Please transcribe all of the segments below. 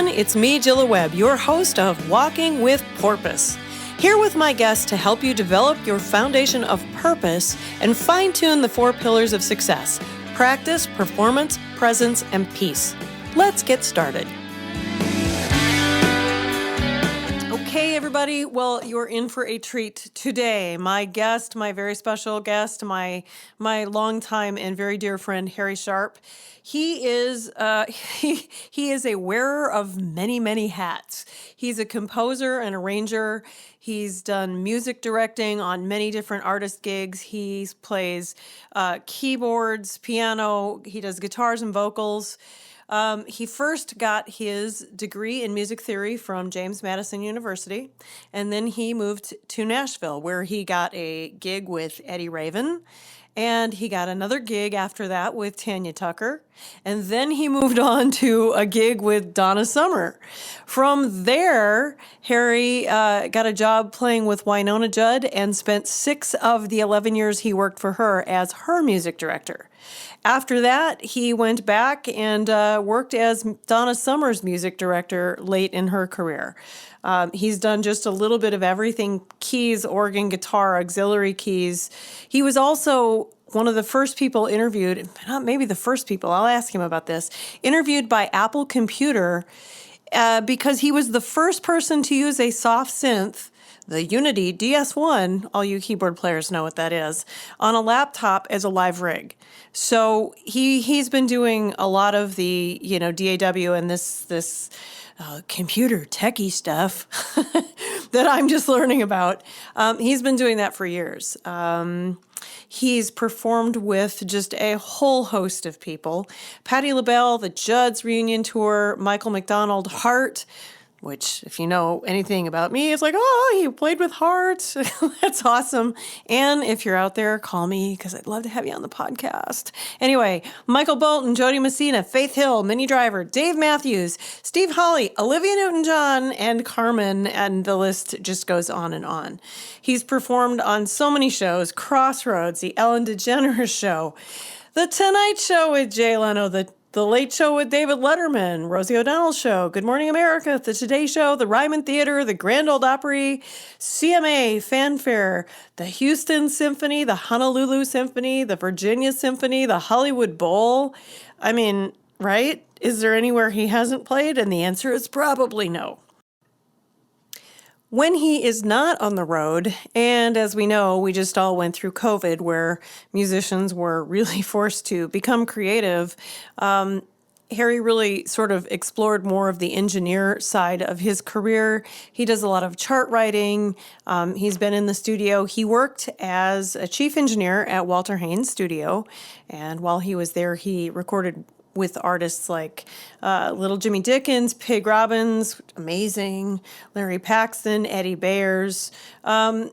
everyone. It's me, Jilla Webb, your host of Walking with Porpoise. Here with my guests to help you develop your foundation of purpose and fine-tune the 4 pillars of success: practice, performance, presence, and peace. Let's get started. Okay, everybody. Well, you're in for a treat today. My guest, my very special guest, my longtime and very dear friend, Harry Sharpe. He is he is a wearer of many, many hats. He's a composer and arranger. He's done music directing on many different artist gigs. He plays keyboards, piano. He does guitars and vocals. He first got his degree in music theory from James Madison University, and then he moved to Nashville, where he got a gig with Eddie Raven, and he got another gig after that with Tanya Tucker, and then he moved on to a gig with Donna Summer. From there, Harry got a job playing with Wynonna Judd and spent 6 of the 11 years he worked for her as her music director. After that, he went back and worked as Donna Summer's music director late in her career. He's done just a little bit of everything: keys, organ, guitar, auxiliary keys. He was also one of the first people interviewed, not maybe the first people, I'll ask him about this, interviewed by Apple Computer because he was the first person to use a soft synth, the Unity DS1, all you keyboard players know what that is, on a laptop as a live rig. So he's been doing a lot of the, DAW and this computer techie stuff that I'm just learning about. He's been doing that for years. He's performed with just a whole host of people: Patti Labelle, the Judds reunion tour, Michael McDonald, Heart, which, if you know anything about me, it's like, oh, you played with Heart. That's awesome. And if you're out there, call me, because I'd love to have you on the podcast. Anyway, Michael Bolton, Jody Messina, Faith Hill, Minnie Driver, Dave Matthews, Steve Hawley, Olivia Newton John, and Carmen, and the list just goes on and on. He's performed on so many shows: Crossroads, The Ellen DeGeneres Show, The Tonight Show with Jay Leno, The Late Show with David Letterman, Rosie O'Donnell Show, Good Morning America, The Today Show, The Ryman Theater, The Grand Ole Opry, CMA, Fanfare, the Houston Symphony, the Honolulu Symphony, the Virginia Symphony, the Hollywood Bowl. I mean, right? Is there anywhere he hasn't played? And the answer is probably no. When he is not on the road, and as we know, we just all went through COVID, where musicians were really forced to become creative, Harry really sort of explored more of the engineer side of his career. He does a lot of chart writing. He's been in the studio. He worked as a chief engineer at Walter Haynes' studio, and while he was there, he recorded with artists like Little Jimmy Dickens, Pig Robbins, amazing, Larry Paxton, Eddie Bayers.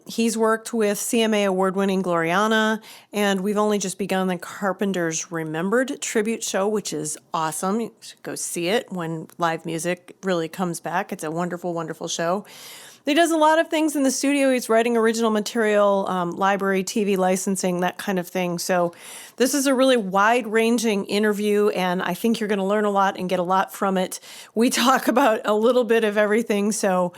He's worked with CMA award-winning Gloriana, and we've only just begun the Carpenters Remembered tribute show, which is awesome. You should go see it when live music really comes back. It's a wonderful, wonderful show. He does a lot of things in the studio. He's writing original material, library, TV licensing, that kind of thing. So this is a really wide-ranging interview, and I think you're going to learn a lot and get a lot from it. We talk about a little bit of everything. So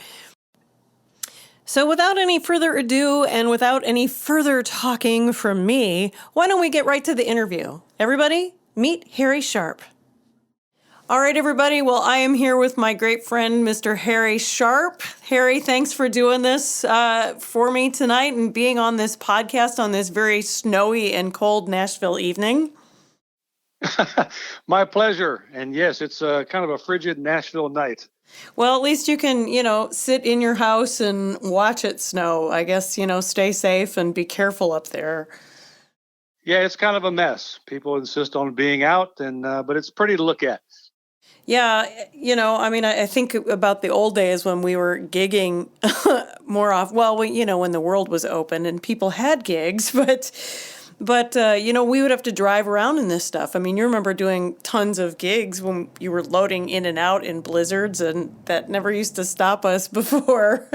without any further ado and without any further talking from me, why don't we get right to the interview? Everybody, meet Harry Sharpe. All right, everybody. Well, I am here with my great friend, Mr. Harry Sharpe. Harry, thanks for doing this for me tonight and being on this podcast on this very snowy and cold Nashville evening. My pleasure. And yes, it's kind of a frigid Nashville night. Well, at least you can, sit in your house and watch it snow. I guess, stay safe and be careful up there. Yeah, it's kind of a mess. People insist on being out, but it's pretty to look at. Yeah, I think about the old days when we were gigging more often. Well, when the world was open and people had gigs, but we would have to drive around in this stuff. I mean, you remember doing tons of gigs when you were loading in and out in blizzards, and that never used to stop us before.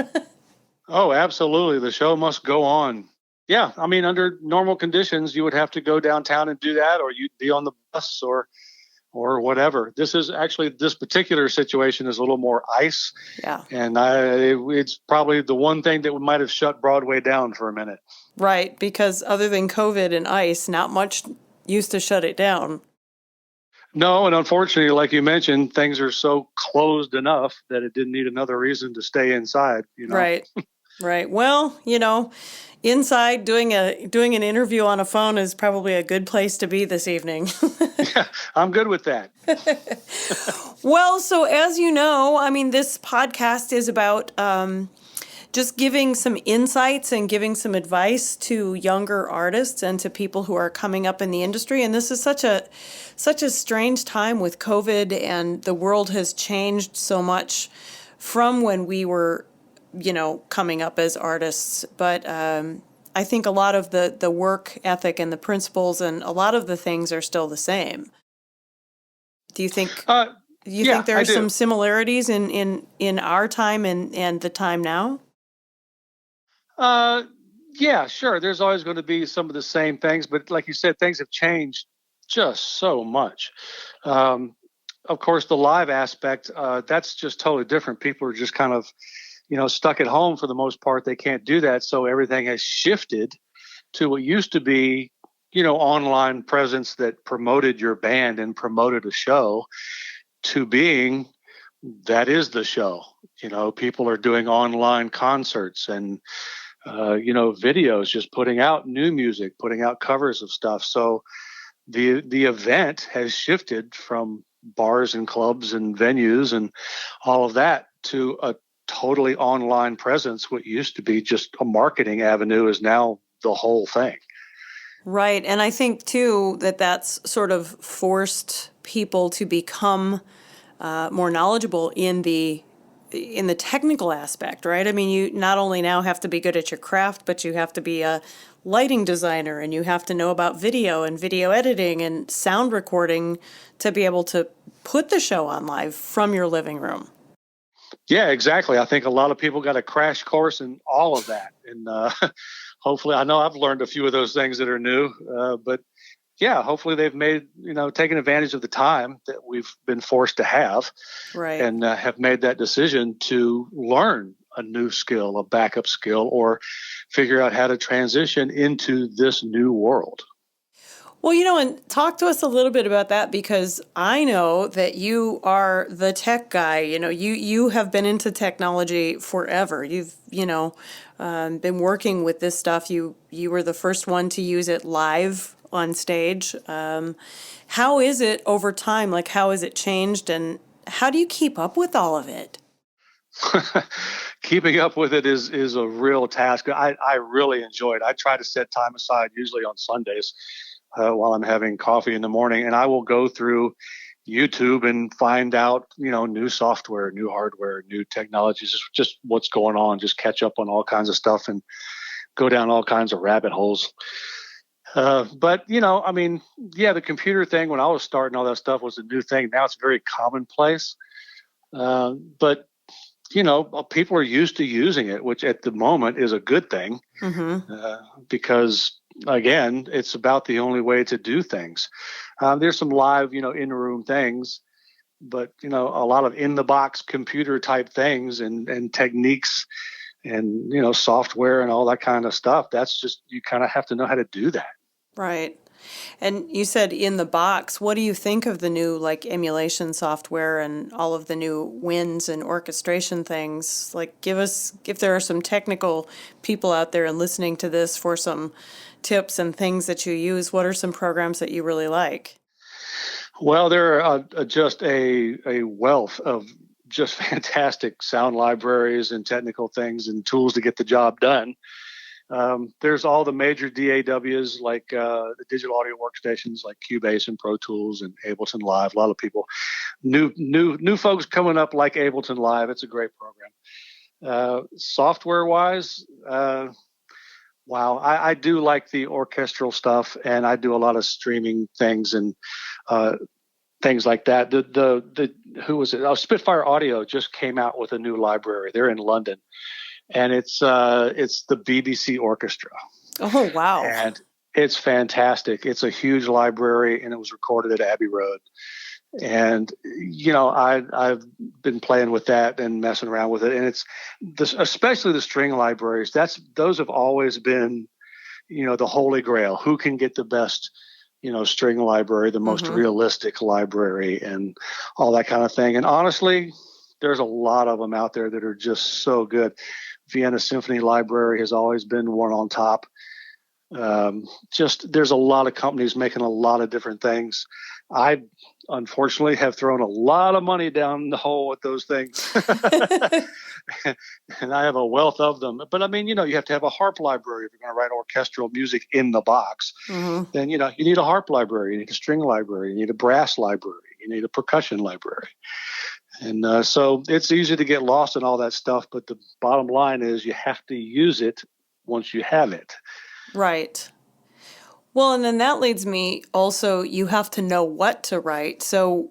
Oh, absolutely. The show must go on. Yeah, I mean, under normal conditions, you would have to go downtown and do that, or you'd be on the bus or or whatever. This particular situation is a little more ice. Yeah. And it's probably the one thing that might have shut Broadway down for a minute. Right, because other than COVID and ice, not much used to shut it down. No, and unfortunately, like you mentioned, things are so closed enough that it didn't need another reason to stay inside, Right. Right. Well, inside doing an interview on a phone is probably a good place to be this evening. Yeah, I'm good with that. Well, so as you know, I mean, this podcast is about just giving some insights and giving some advice to younger artists and to people who are coming up in the industry. And this is such a strange time with COVID, and the world has changed so much from when we were, coming up as artists. But I think a lot of the work ethic and the principles and a lot of the things are still the same. Do you think? Think there are some similarities in our time and the time now? Yeah, sure. There's always going to be some of the same things, but like you said, things have changed just so much. Of course, the live aspect, that's just totally different. People are just kind of, stuck at home for the most part. They can't do that. So everything has shifted to what used to be, online presence that promoted your band and promoted a show to being that is the show. People are doing online concerts and, videos, just putting out new music, putting out covers of stuff. So the event has shifted from bars and clubs and venues and all of that to a totally online presence. What used to be just a marketing avenue is now the whole thing. Right. And I think, too, that's sort of forced people to become more knowledgeable in the technical aspect, right? I mean, you not only now have to be good at your craft, but you have to be a lighting designer, and you have to know about video and video editing and sound recording to be able to put the show on live from your living room. Yeah, exactly. I think a lot of people got a crash course in all of that. And hopefully, I know I've learned a few of those things that are new, but yeah, hopefully they've taken advantage of the time that we've been forced to have, right, and have made that decision to learn a new skill, a backup skill, or figure out how to transition into this new world. Well, and talk to us a little bit about that, because I know that you are the tech guy. You have been into technology forever. You've, been working with this stuff. You were the first one to use it live on stage. How is it over time? Like, how has it changed, and how do you keep up with all of it? Keeping up with it is a real task. I really enjoy it. I try to set time aside, usually on Sundays, while I'm having coffee in the morning, and I will go through YouTube and find out, new software, new hardware, new technologies, just what's going on, just catch up on all kinds of stuff and go down all kinds of rabbit holes. But, the computer thing, when I was starting, all that stuff was a new thing. Now it's very commonplace. But, people are used to using it, which at the moment is a good thing, because, again, it's about the only way to do things. There's some live, in-room things, but, a lot of in-the-box computer type things and techniques and, software and all that kind of stuff. That's just, you kind of have to know how to do that. Right. And you said in the box. What do you think of the new emulation software and all of the new winds and orchestration things? If there are some technical people out there and listening to this for some tips and things that you use, what are some programs that you really like? Well, there are just a wealth of just fantastic sound libraries and technical things and tools to get the job done. There's all the major DAWs, like the digital audio workstations like Cubase and Pro Tools and Ableton Live. A lot of people, new folks coming up like Ableton Live. It's a great program. Software wise, wow, I do like the orchestral stuff, and I do a lot of streaming things and things like that. Who was it? Spitfire Audio just came out with a new library. They're in London. And it's the BBC Orchestra. Oh, wow. And it's fantastic. It's a huge library, and it was recorded at Abbey Road. And, I've been playing with that and messing around with it. And it's this, especially the string libraries. Those have always been, the holy grail. Who can get the best, string library, the most realistic library, and all that kind of thing. And honestly, there's a lot of them out there that are just so good. Vienna Symphony Library has always been one on top. There's a lot of companies making a lot of different things. I unfortunately have thrown a lot of money down the hole with those things. And I have a wealth of them. But I mean, you have to have a harp library if you're going to write orchestral music in the box. Then, you need a harp library, you need a string library, you need a brass library, you need a percussion library. And so it's easy to get lost in all that stuff. But the bottom line is you have to use it once you have it. Right. Well, and then that leads me also, you have to know what to write. So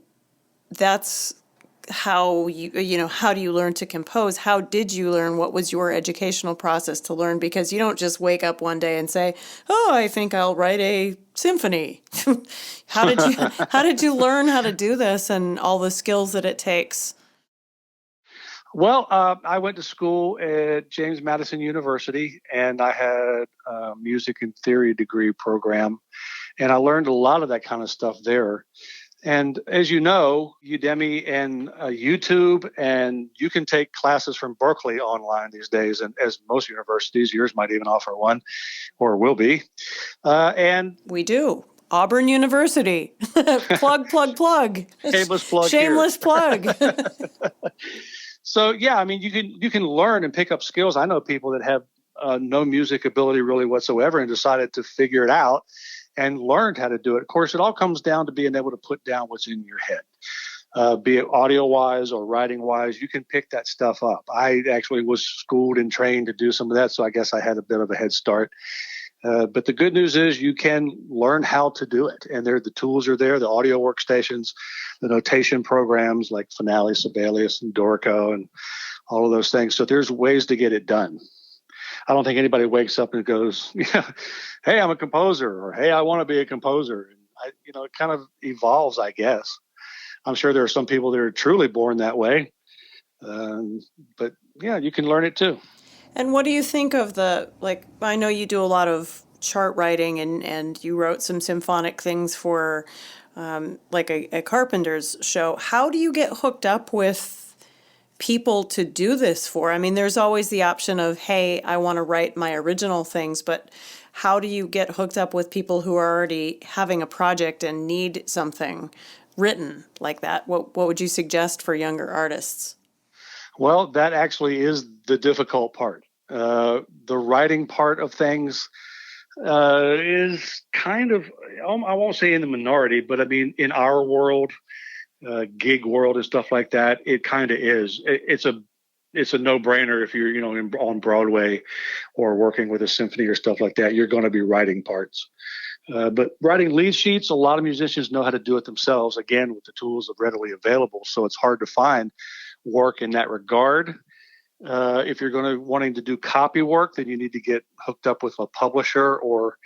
that's how how do you learn to compose? How did you learn? What was your educational process to learn? Because you don't just wake up one day and say, "Oh, I think I'll write a symphony." How did you learn how to do this and all the skills that it takes? Well, I went to school at James Madison University, and I had a music and theory degree program, and I learned a lot of that kind of stuff there. And as you know, Udemy and YouTube, and you can take classes from Berkeley online these days, and as most universities, yours might even offer one, or will be. And we do. Auburn University. Plug. Shameless plug. Shameless plug. So, yeah, I mean, you can learn and pick up skills. I know people that have no music ability really whatsoever and decided to figure it out and learned how to do it. Of course, it all comes down to being able to put down what's in your head, be it audio-wise or writing-wise. You can pick that stuff up. I actually was schooled and trained to do some of that, so I guess I had a bit of a head start. But the good news is you can learn how to do it. And the tools are there, the audio workstations, the notation programs like Finale, Sibelius, and Dorico, and all of those things. So there's ways to get it done. I don't think anybody wakes up and goes, "Hey, I'm a composer," or "Hey, I want to be a composer." And it kind of evolves, I guess. I'm sure there are some people that are truly born that way. But yeah, you can learn it too. And what do you think of I know you do a lot of chart writing and you wrote some symphonic things for a Carpenter's show. How do you get hooked up with people to do this for? I mean, there's always the option of, hey, I want to write my original things, but how do you get hooked up with people who are already having a project and need something written like that? What would you suggest for younger artists? Well, that actually is the difficult part. The writing part of things is kind of, I won't say in the minority, but I mean, in our world, gig world and stuff like that, it kind of is. It's a no-brainer if you're, on Broadway or working with a symphony or stuff like that, you're going to be writing parts. But writing lead sheets, a lot of musicians know how to do it themselves, again, with the tools readily available. So it's hard to find work in that regard. If you're wanting to do copy work, then you need to get hooked up with a publisher or,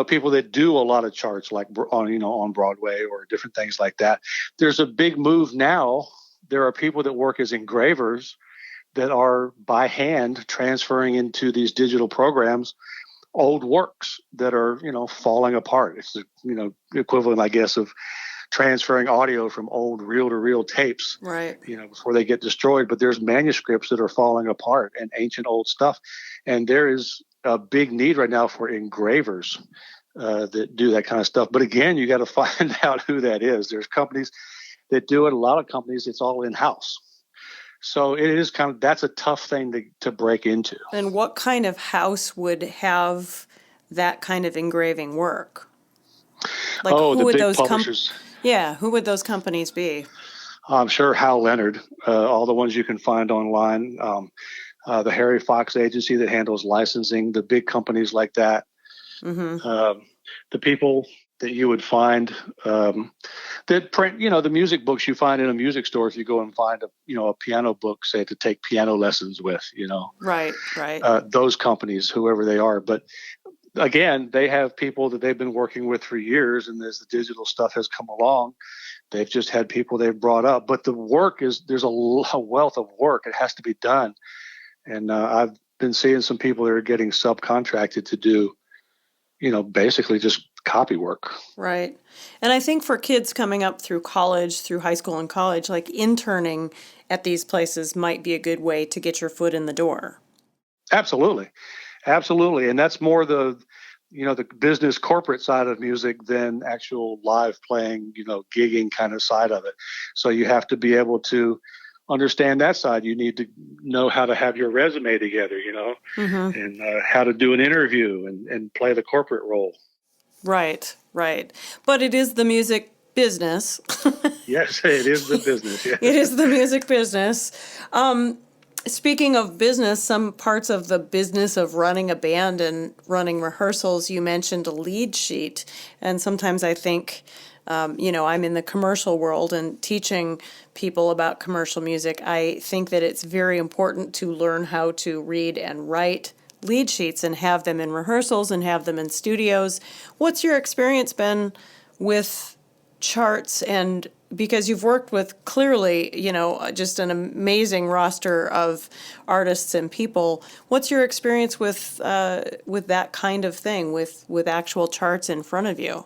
people that do a lot of charts like on Broadway or different things like that. There's a big move now. There are people that work as engravers that are by hand transferring into these digital programs old works that are, falling apart. It's the, equivalent, I guess, of transferring audio from old reel-to-reel tapes, right? Before they get destroyed. But there's manuscripts that are falling apart and ancient old stuff. And there is a big need right now for engravers that do that kind of stuff. But again, you got to find out who that is. There's companies that do it. A lot of companies, it's all in-house. So it is that's a tough thing to break into. And what kind of house would have that kind of engraving work? Who would those publishers? Who would those companies be? I'm sure Hal Leonard, all the ones you can find online, the Harry Fox agency that handles licensing, the big companies like that. Mm-hmm. The people that you would find that print, the music books you find in a music store if you go and find a piano book, say, to take piano lessons with, Right. Those companies, whoever they are. But again, they have people that they've been working with for years, and as the digital stuff has come along, they've just had people they've brought up. But the work there's a wealth of work. It has to be done. And I've been seeing some people that are getting subcontracted to do, basically just copy work. Right. And I think for kids coming up through college, through high school and college, like interning at these places might be a good way to get your foot in the door. Absolutely. Absolutely. And that's more the business corporate side of music than actual live playing, gigging kind of side of it. So you have to be able to understand that side. You need to know how to have your resume together, Mm-hmm. and how to do an interview and play the corporate role. Right, right. But it is the music business. Yes, it is the business. Yes. It is the music business. Speaking of business, some parts of the business of running a band and running rehearsals, you mentioned a lead sheet. And sometimes I think, I'm in the commercial world and teaching people about commercial music. I think that it's very important to learn how to read and write lead sheets and have them in rehearsals and have them in studios. What's your experience been with charts? And because you've worked with clearly, just an amazing roster of artists and people, what's your experience with that kind of thing, with actual charts in front of you?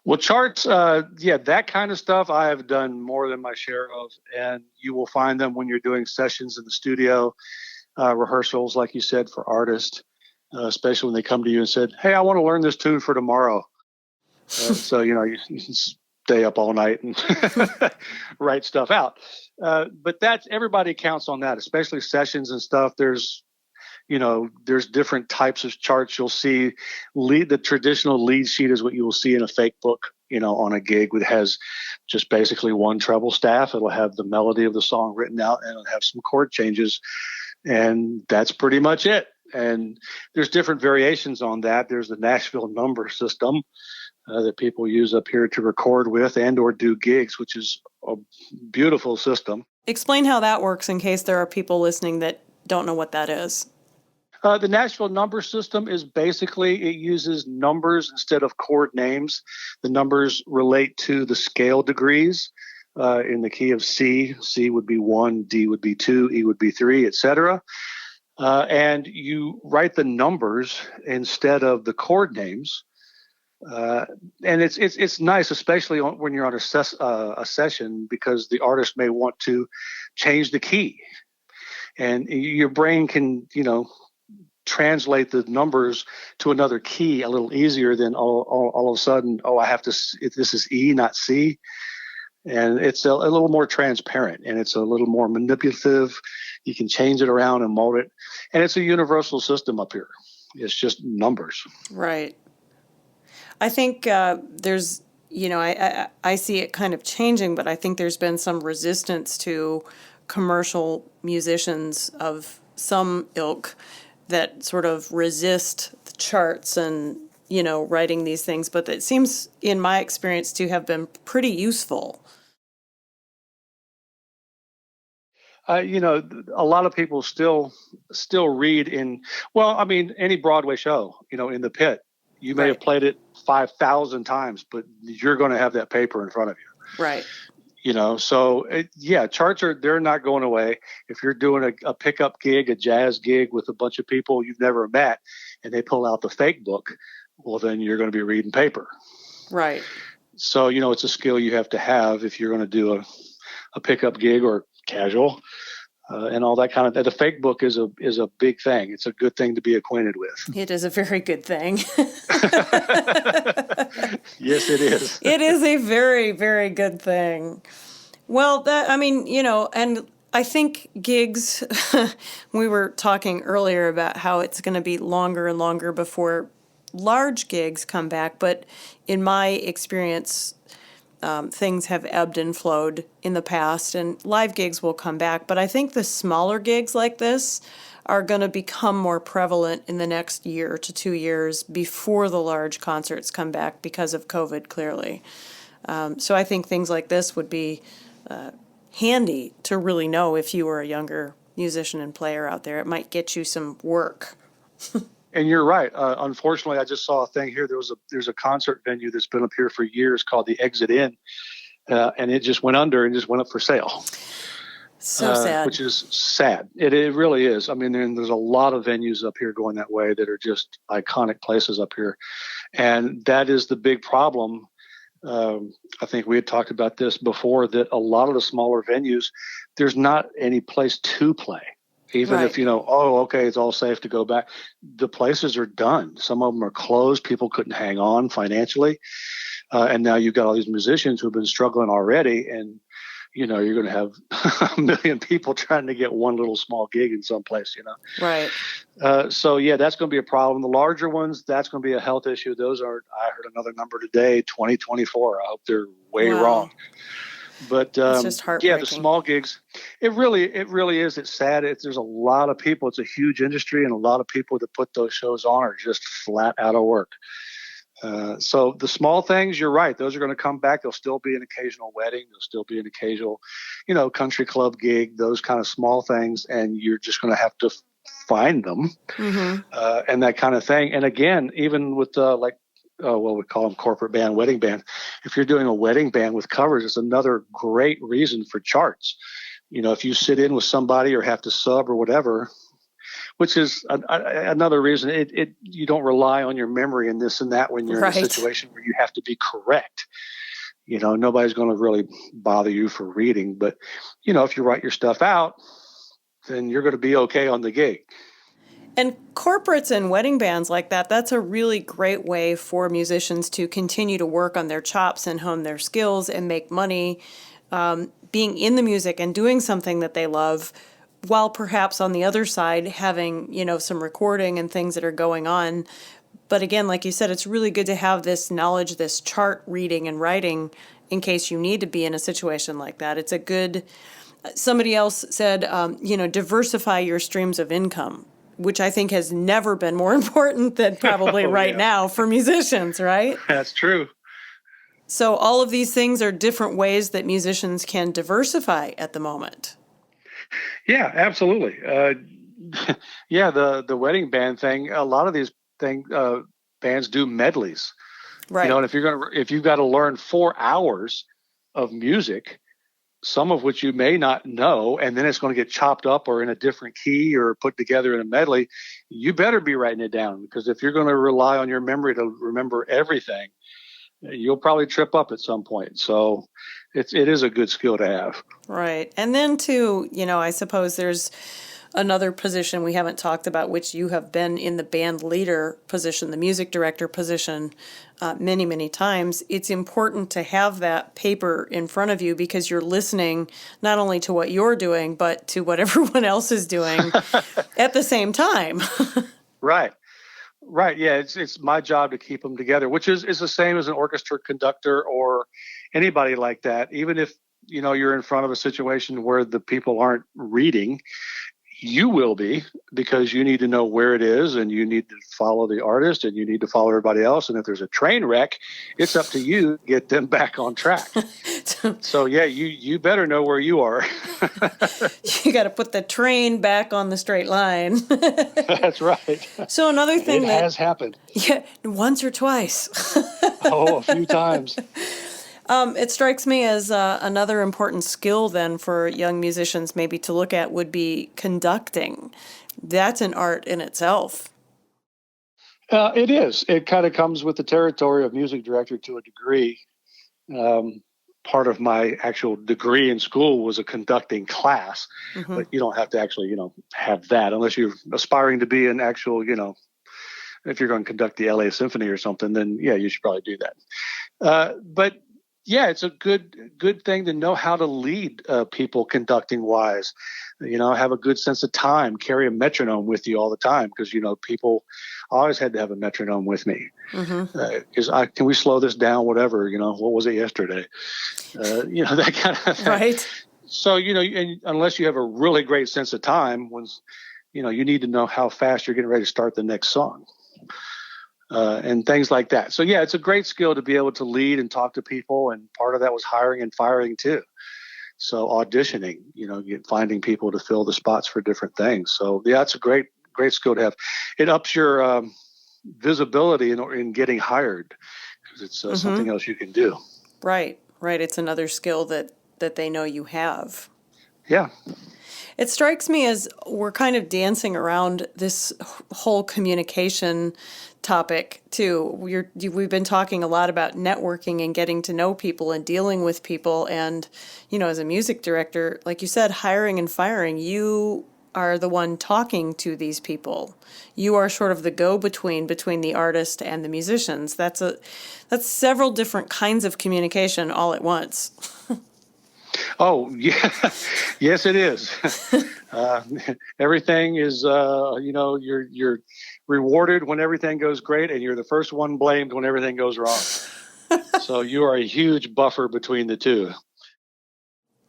Well, charts, that kind of stuff I have done more than my share of, and you will find them when you're doing sessions in the studio, rehearsals, like you said, for artists, especially when they come to you and said, "Hey, I want to learn this tune for tomorrow." So, you stay up all night and write stuff out. But everybody counts on that, especially sessions and stuff. There's different types of charts. You'll see the traditional lead sheet is what you will see in a fake book, on a gig that has just basically one treble staff. It'll have the melody of the song written out and it'll have some chord changes. And that's pretty much it. And there's different variations on that. There's the Nashville number system that people use up here to record with and or do gigs, which is a beautiful system. Explain how that works in case there are people listening that don't know what that is. The Nashville number system is basically, it uses numbers instead of chord names. The numbers relate to the scale degrees in the key of C. C would be 1, D would be 2, E would be 3, etc. And you write the numbers instead of the chord names. And it's nice, especially when you're on a session, because the artist may want to change the key. And your brain can, translate the numbers to another key a little easier than all of a sudden, this is E, not C. And it's a little more transparent and it's a little more manipulative. You can change it around and mold it. And it's a universal system up here. It's just numbers. Right. I think there's, I see it kind of changing, but I think there's been some resistance to commercial musicians of some ilk that sort of resist the charts and, writing these things. But it seems, in my experience, to have been pretty useful. A lot of people still read any Broadway show, in the pit. You may have played it 5,000 times, but you're going to have that paper in front of you. Right. Charts they're not going away. If you're doing a pickup gig, a jazz gig with a bunch of people you've never met, and they pull out the fake book, well, then you're going to be reading paper. Right. So, it's a skill you have to have if you're going to do a pickup gig or casual. And all that kind of. The fake book is a big thing. It's a good thing to be acquainted with. It is a very good thing. Yes, it is. It is a very, very good thing. Well, and I think gigs. We were talking earlier about how it's going to be longer and longer before large gigs come back. But in my experience, things have ebbed and flowed in the past, and live gigs will come back. But I think the smaller gigs like this are going to become more prevalent in the next year to 2 years before the large concerts come back because of COVID, clearly. So I think things like this would be handy to really know if you were a younger musician and player out there. It might get you some work. And you're right. Unfortunately, I just saw a thing here. There's a concert venue that's been up here for years called the Exit Inn, and it just went under and just went up for sale. So sad. Which is sad. It really is. I mean, there's a lot of venues up here going that way that are just iconic places up here. And that is the big problem. I think we had talked about this before, that a lot of the smaller venues, there's not any place to play. Even Right. if, okay, it's all safe to go back. The places are done. Some of them are closed. People couldn't hang on financially. And now you've got all these musicians who've been struggling already. And you're going to have a million people trying to get one little small gig in some place, Right. So, yeah, that's going to be a problem. The larger ones, that's going to be a health issue. Those are, I heard another number today, 2024. I hope they're way wrong. But, it's just heartbreaking. yeah, the small gigs, it really is. It's sad. There's a lot of people. It's a huge industry, and a lot of people that put those shows on are just flat out of work. So the small things, you're right. Those are going to come back. There'll still be an occasional wedding. There'll still be an occasional, country club gig, those kind of small things. And you're just going to have to find them and that kind of thing. And again, even with we call them corporate band, wedding band. If you're doing a wedding band with covers, it's another great reason for charts. If you sit in with somebody or have to sub or whatever, which is another reason you don't rely on your memory and this and that when you're in a situation where you have to be correct. Nobody's going to really bother you for reading, but if you write your stuff out, then you're going to be okay on the gig. And corporates and wedding bands like that, that's a really great way for musicians to continue to work on their chops and hone their skills and make money, being in the music and doing something that they love, while perhaps on the other side having, some recording and things that are going on. But again, like you said, it's really good to have this knowledge, this chart reading and writing in case you need to be in a situation like that. It's a good, somebody else said, diversify your streams of income, which I think has never been more important than probably now for musicians, right? That's true. So all of these things are different ways that musicians can diversify at the moment. Yeah, absolutely. The wedding band thing, a lot of these bands do medleys. Right. And if you've got to learn 4 hours of music, some of which you may not know, and then it's going to get chopped up or in a different key or put together in a medley, you better be writing it down, because if you're going to rely on your memory to remember everything, you'll probably trip up at some point. So it is a good skill to have. Right. And then too, I suppose there's another position we haven't talked about, which you have been in the band leader position, the music director position, many, many times. It's important to have that paper in front of you, because you're listening not only to what you're doing, but to what everyone else is doing at the same time. Right. Yeah. It's my job to keep them together, which is the same as an orchestra conductor or anybody like that. Even if, you're in front of a situation where the people aren't reading, you will be, because you need to know where it is, and you need to follow the artist, and you need to follow everybody else. And if there's a train wreck, it's up to you to get them back on track. So yeah, you better know where you are. You got to put the train back on the straight line. That's right. So another thing that has happened. Yeah, once or twice. A few times. It strikes me as another important skill then for young musicians maybe to look at would be conducting. That's an art in itself. It is. It kind of comes with the territory of music director to a degree. Part of my actual degree in school was a conducting class, but you don't have to actually, have that unless you're aspiring to be an actual, if you're going to conduct the LA Symphony or something, then yeah, you should probably do that. But yeah, it's a good thing to know how to lead people conducting wise. Have a good sense of time, carry a metronome with you all the time, because, people always had to have a metronome with me. Can we slow this down, whatever, what was it yesterday? That kind of thing. Right. So, and unless you have a really great sense of time, you need to know how fast you're getting ready to start the next song. And things like that. So yeah, it's a great skill to be able to lead and talk to people. And part of that was hiring and firing too. So auditioning, finding people to fill the spots for different things. So yeah, it's a great great skill to have. It ups your visibility in getting hired because it's something else you can do. Right. It's another skill that they know you have. Yeah. It strikes me as we're kind of dancing around this whole communication topic too. We've been talking a lot about networking and getting to know people and dealing with people. And, as a music director, like you said, hiring and firing, you are the one talking to these people. You are sort of the go-between between the artist and the musicians. That's several different kinds of communication all at once. Oh, yeah. Yes, it is. Everything is, you're rewarded when everything goes great, and you're the first one blamed when everything goes wrong. So you are a huge buffer between the two.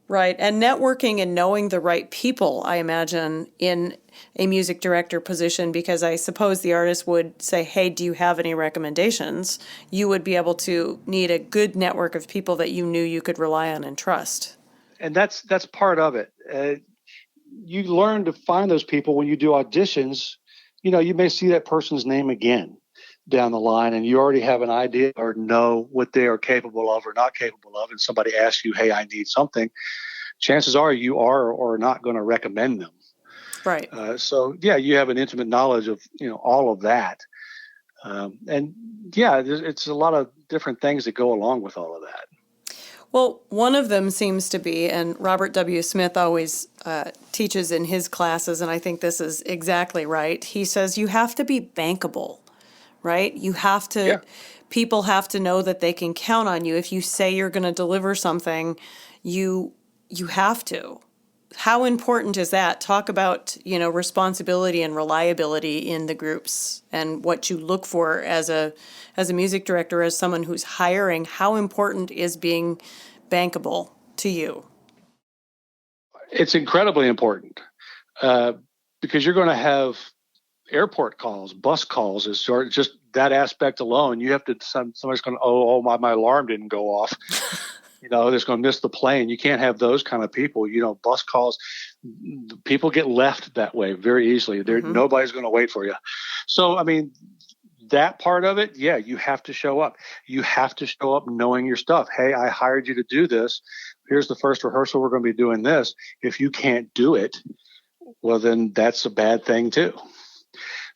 Right. And networking and knowing the right people, I imagine, in a music director position, because I suppose the artist would say, hey, do you have any recommendations? You would be able to need a good network of people that you knew you could rely on and trust. And that's part of it. You learn to find those people when you do auditions. You may see that person's name again down the line, and you already have an idea or know what they are capable of or not capable of, and somebody asks you, hey, I need something, chances are you are or not going to recommend them. Right. So, yeah, you have an intimate knowledge of, all of that. And, yeah, it's a lot of different things that go along with all of that. Well, one of them seems to be, and Robert W. Smith always teaches in his classes, and I think this is exactly right. He says you have to be bankable. Right? You have to, people have to know that they can count on you. If you say you're going to deliver something, you have to. How important is that? Talk about, responsibility and reliability in the groups and what you look for as a music director, as someone who's hiring. How important is being bankable to you? It's incredibly important because you're going to have airport calls, bus calls, is sort of just that aspect alone. You have to, somebody's going, my alarm didn't go off. They're going to miss the plane. You can't have those kind of people. Bus calls, people get left that way very easily. Nobody's going to wait for you. So, that part of it, yeah, you have to show up. You have to show up knowing your stuff. Hey, I hired you to do this. Here's the first rehearsal. We're going to be doing this. If you can't do it, well, then that's a bad thing too.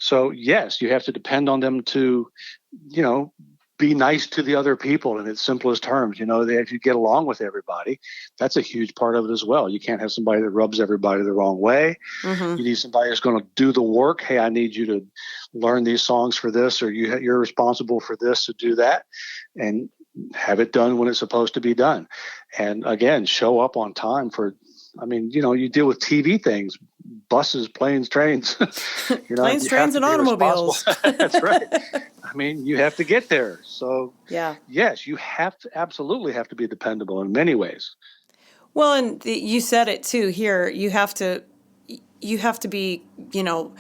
So, yes, you have to depend on them to, be nice to the other people in its simplest terms. If you get along with everybody, that's a huge part of it as well. You can't have somebody that rubs everybody the wrong way. You need somebody who's going to do the work. Hey, I need you to learn these songs for this, or you're responsible for this, to do that, and have it done when it's supposed to be done. And again, show up on time for, you deal with TV things, buses, planes, trains. Planes, trains, and automobiles. That's right. You have to get there. So, yeah. Yes, you absolutely have to be dependable in many ways. Well, and you said it too here. You have to be, I don't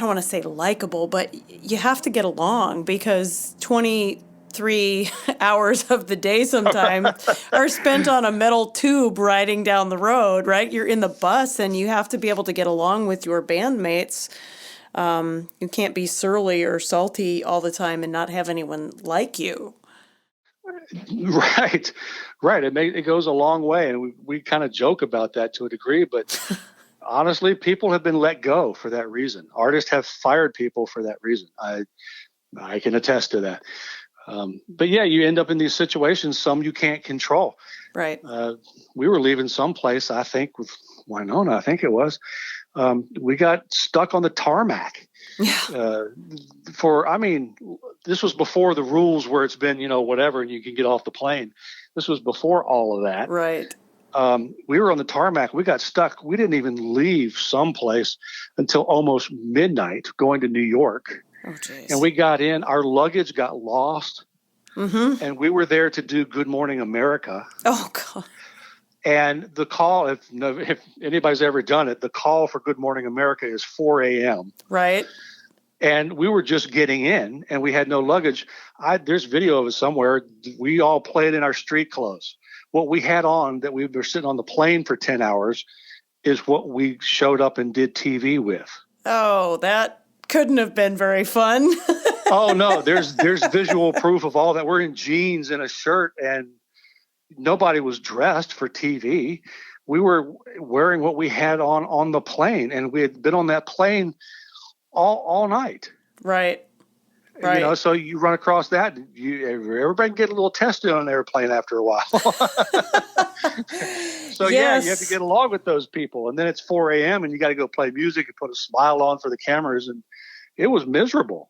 want to say likable, but you have to get along, because 23 hours of the day sometimes are spent on a metal tube riding down the road, right? You're in the bus, and you have to be able to get along with your bandmates. You can't be surly or salty all the time and not have anyone like you. Right. It goes a long way, and we kind of joke about that to a degree, but honestly, people have been let go for that reason. Artists have fired people for that reason. I can attest to that. But yeah, you end up in these situations, some you can't control. Right. We were leaving someplace, I think with Winona, I think it was. We got stuck on the tarmac. Yeah. This was before the rules where it's been, whatever, and you can get off the plane. This was before all of that. Right. We were on the tarmac. We got stuck. We didn't even leave someplace until almost midnight going to New York. Oh, geez. And we got in. Our luggage got lost. And we were there to do Good Morning America. Oh, God. And the call, if anybody's ever done it, the call for Good Morning America is 4 a.m. Right. And we were just getting in, and we had no luggage. There's video of it somewhere. We all played in our street clothes. What we had on that we were sitting on the plane for 10 hours is what we showed up and did TV with. Oh, that couldn't have been very fun. Oh no, there's visual proof of all that. We're in jeans and a shirt, and nobody was dressed for TV. We were wearing what we had on the plane, and we had been on that plane all night. Right. You know, Right. so you run across that. Everybody can get a little tested on an airplane after a while. So yeah, you have to Yes. get along with those people, and then it's 4 a.m. and you got to go play music and put a smile on for the cameras, and it was miserable.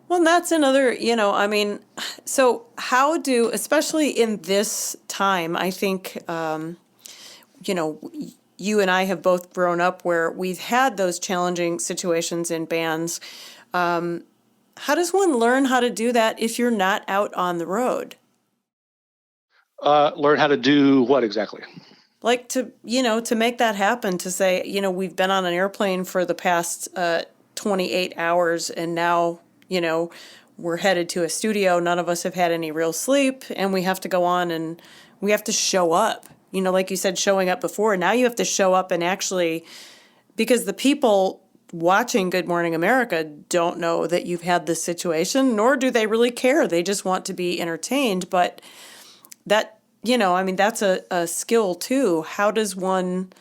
Well, that's another, I mean, so how do, especially in this time, I think, you know, you and I have both grown up where we've had those challenging situations in bands. How does one learn how to do that if you're not out on the road? Learn how to do what exactly? Like to make that happen, to say, we've been on an airplane for the past 28 hours and now, we're headed to a studio. None of us have had any real sleep and we have to go on and we have to show up. Like you said, showing up before. Now you have to show up and actually, because the people watching Good Morning America don't know that you've had this situation, nor do they really care. They just want to be entertained. But that, I mean, that's a skill too. How does one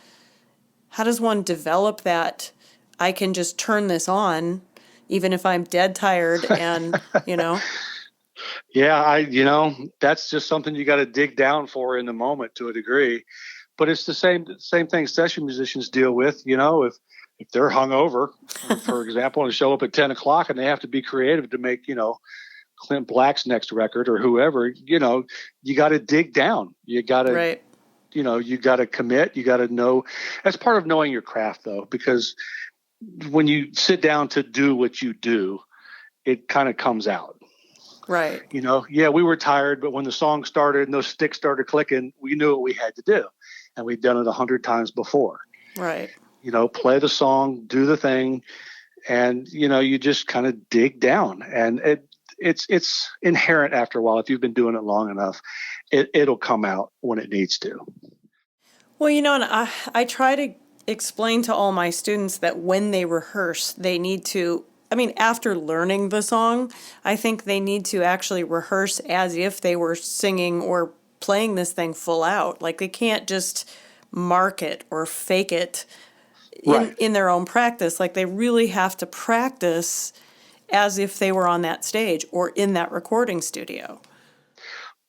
develop that? I can just turn this on, even if I'm dead tired and, Yeah, that's just something you got to dig down for in the moment to a degree. But it's the same thing session musicians deal with. If they're hungover, for example, and show up at 10 o'clock and they have to be creative to make, Clint Black's next record or whoever, you got to dig down. You got to, right. you got to commit. You got to know. That's part of knowing your craft, though, because when you sit down to do what you do, it kind of comes out. Right. Yeah, we were tired, but when the song started and those sticks started clicking, we knew what we had to do. And we'd done it 100 times before. Right. Play the song, do the thing, and, you just kind of dig down. And it's inherent after a while. If you've been doing it long enough, it'll come out when it needs to. Well, and I try to explain to all my students that when they rehearse, they need to, I mean, after learning the song, I think they need to actually rehearse as if they were singing or playing this thing full out. Like they can't just mark it or fake it Right. in their own practice. Like they really have to practice as if they were on that stage or in that recording studio.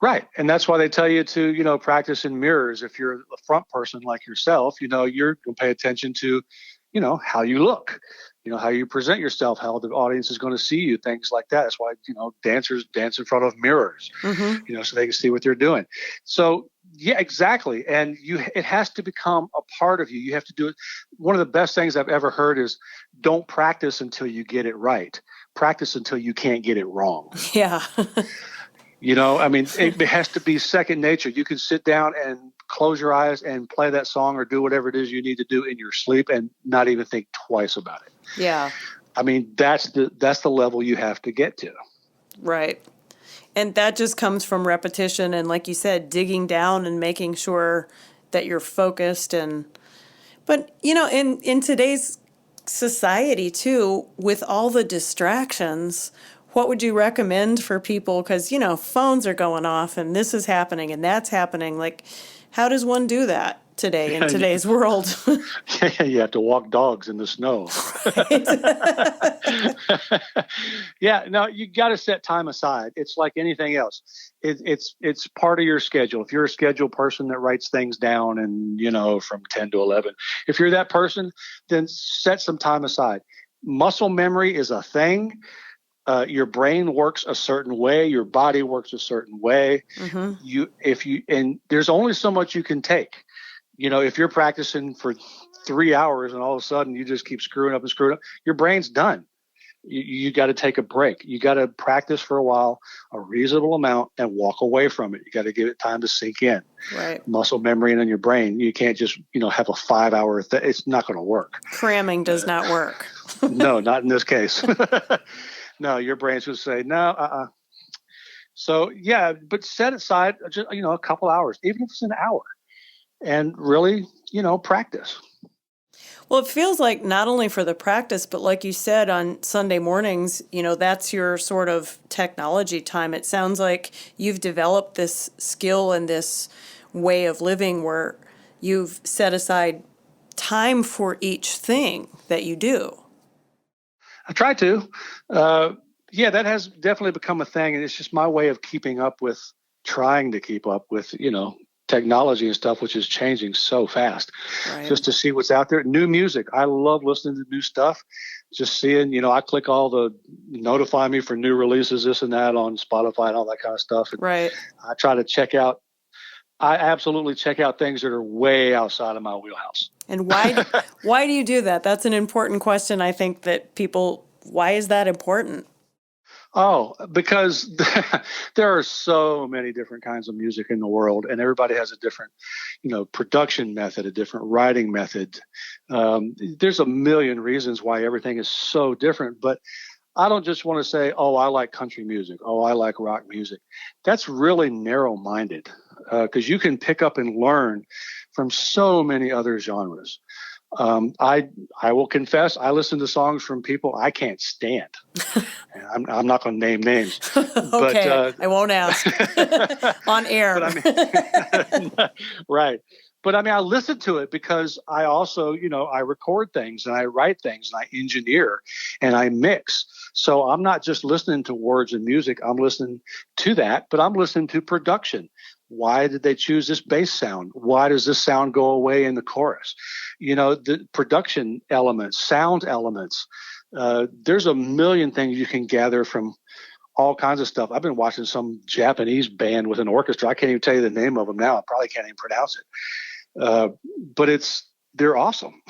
Right. And that's why they tell you to, practice in mirrors. If you're a front person like yourself, you're going to pay attention to, how you look, how you present yourself, how the audience is going to see you, things like that. That's why, dancers dance in front of mirrors, Mm-hmm. so they can see what they're doing. So, yeah, exactly. And it has to become a part of you. You have to do it. One of the best things I've ever heard is don't practice until you get it right. Practice until you can't get it wrong. Yeah. I mean, it has to be second nature. You can sit down and close your eyes and play that song or do whatever it is you need to do in your sleep and not even think twice about it. Yeah. I mean, that's the level you have to get to. Right. And that just comes from repetition and, like you said, digging down and making sure that you're focused. But in today's society too, with all the distractions, what would you recommend for people? Because phones are going off and this is happening and that's happening. Like, how does one do that today in today's world? You have to walk dogs in the snow. Yeah, no, you got to set time aside. It's like anything else. It's part of your schedule. If you're a schedule person that writes things down and, from 10 to 11, if you're that person, then set some time aside. Muscle memory is a thing. Your brain works a certain way. Your body works a certain way. Mm-hmm. And there's only so much you can take. If you're practicing for 3 hours and all of a sudden you just keep screwing up, your brain's done. You got to take a break. You got to practice for a while, a reasonable amount, and walk away from it. You got to give it time to sink in. Right. Muscle memory in your brain. You can't just, have a 5-hour thing. It's not going to work. Cramming does not work. No, not in this case. No, your brain's going to say, no, So, yeah, but set aside, just, a couple hours, even if it's an hour, and really, practice. Well, it feels like not only for the practice, but like you said on Sunday mornings, that's your sort of technology time. It sounds like you've developed this skill and this way of living where you've set aside time for each thing that you do. I try to. Uh, yeah, that has definitely become a thing, and it's just my way of keeping up with, trying to keep up with, technology and stuff, which is changing so fast. Right. Just to see what's out there. New music. I love listening to new stuff. Just seeing, I click all the notify me for new releases, this and that on Spotify and all that kind of stuff. And Right. I try to check out. I absolutely check out things that are way outside of my wheelhouse. And why do you do that? That's an important question. I think that why is that important? Oh, because there are so many different kinds of music in the world, and everybody has a different, production method, a different writing method. There's a million reasons why everything is so different, but I don't just want to say, oh, I like country music. Oh, I like rock music. That's really narrow-minded because you can pick up and learn from so many other genres. I will confess, I listen to songs from people I can't stand. I'm not going to name names. Okay, but, I won't ask on air. Right. But I mean, I listen to it because I also, I record things and I write things and I engineer and I mix. So I'm not just listening to words and music. I'm listening to that, but I'm listening to production. Why did they choose this bass sound? Why does this sound go away in the chorus? The production elements, sound elements. There's a million things you can gather from all kinds of stuff. I've been watching some Japanese band with an orchestra. I can't even tell you the name of them now. I probably can't even pronounce it. But they're awesome.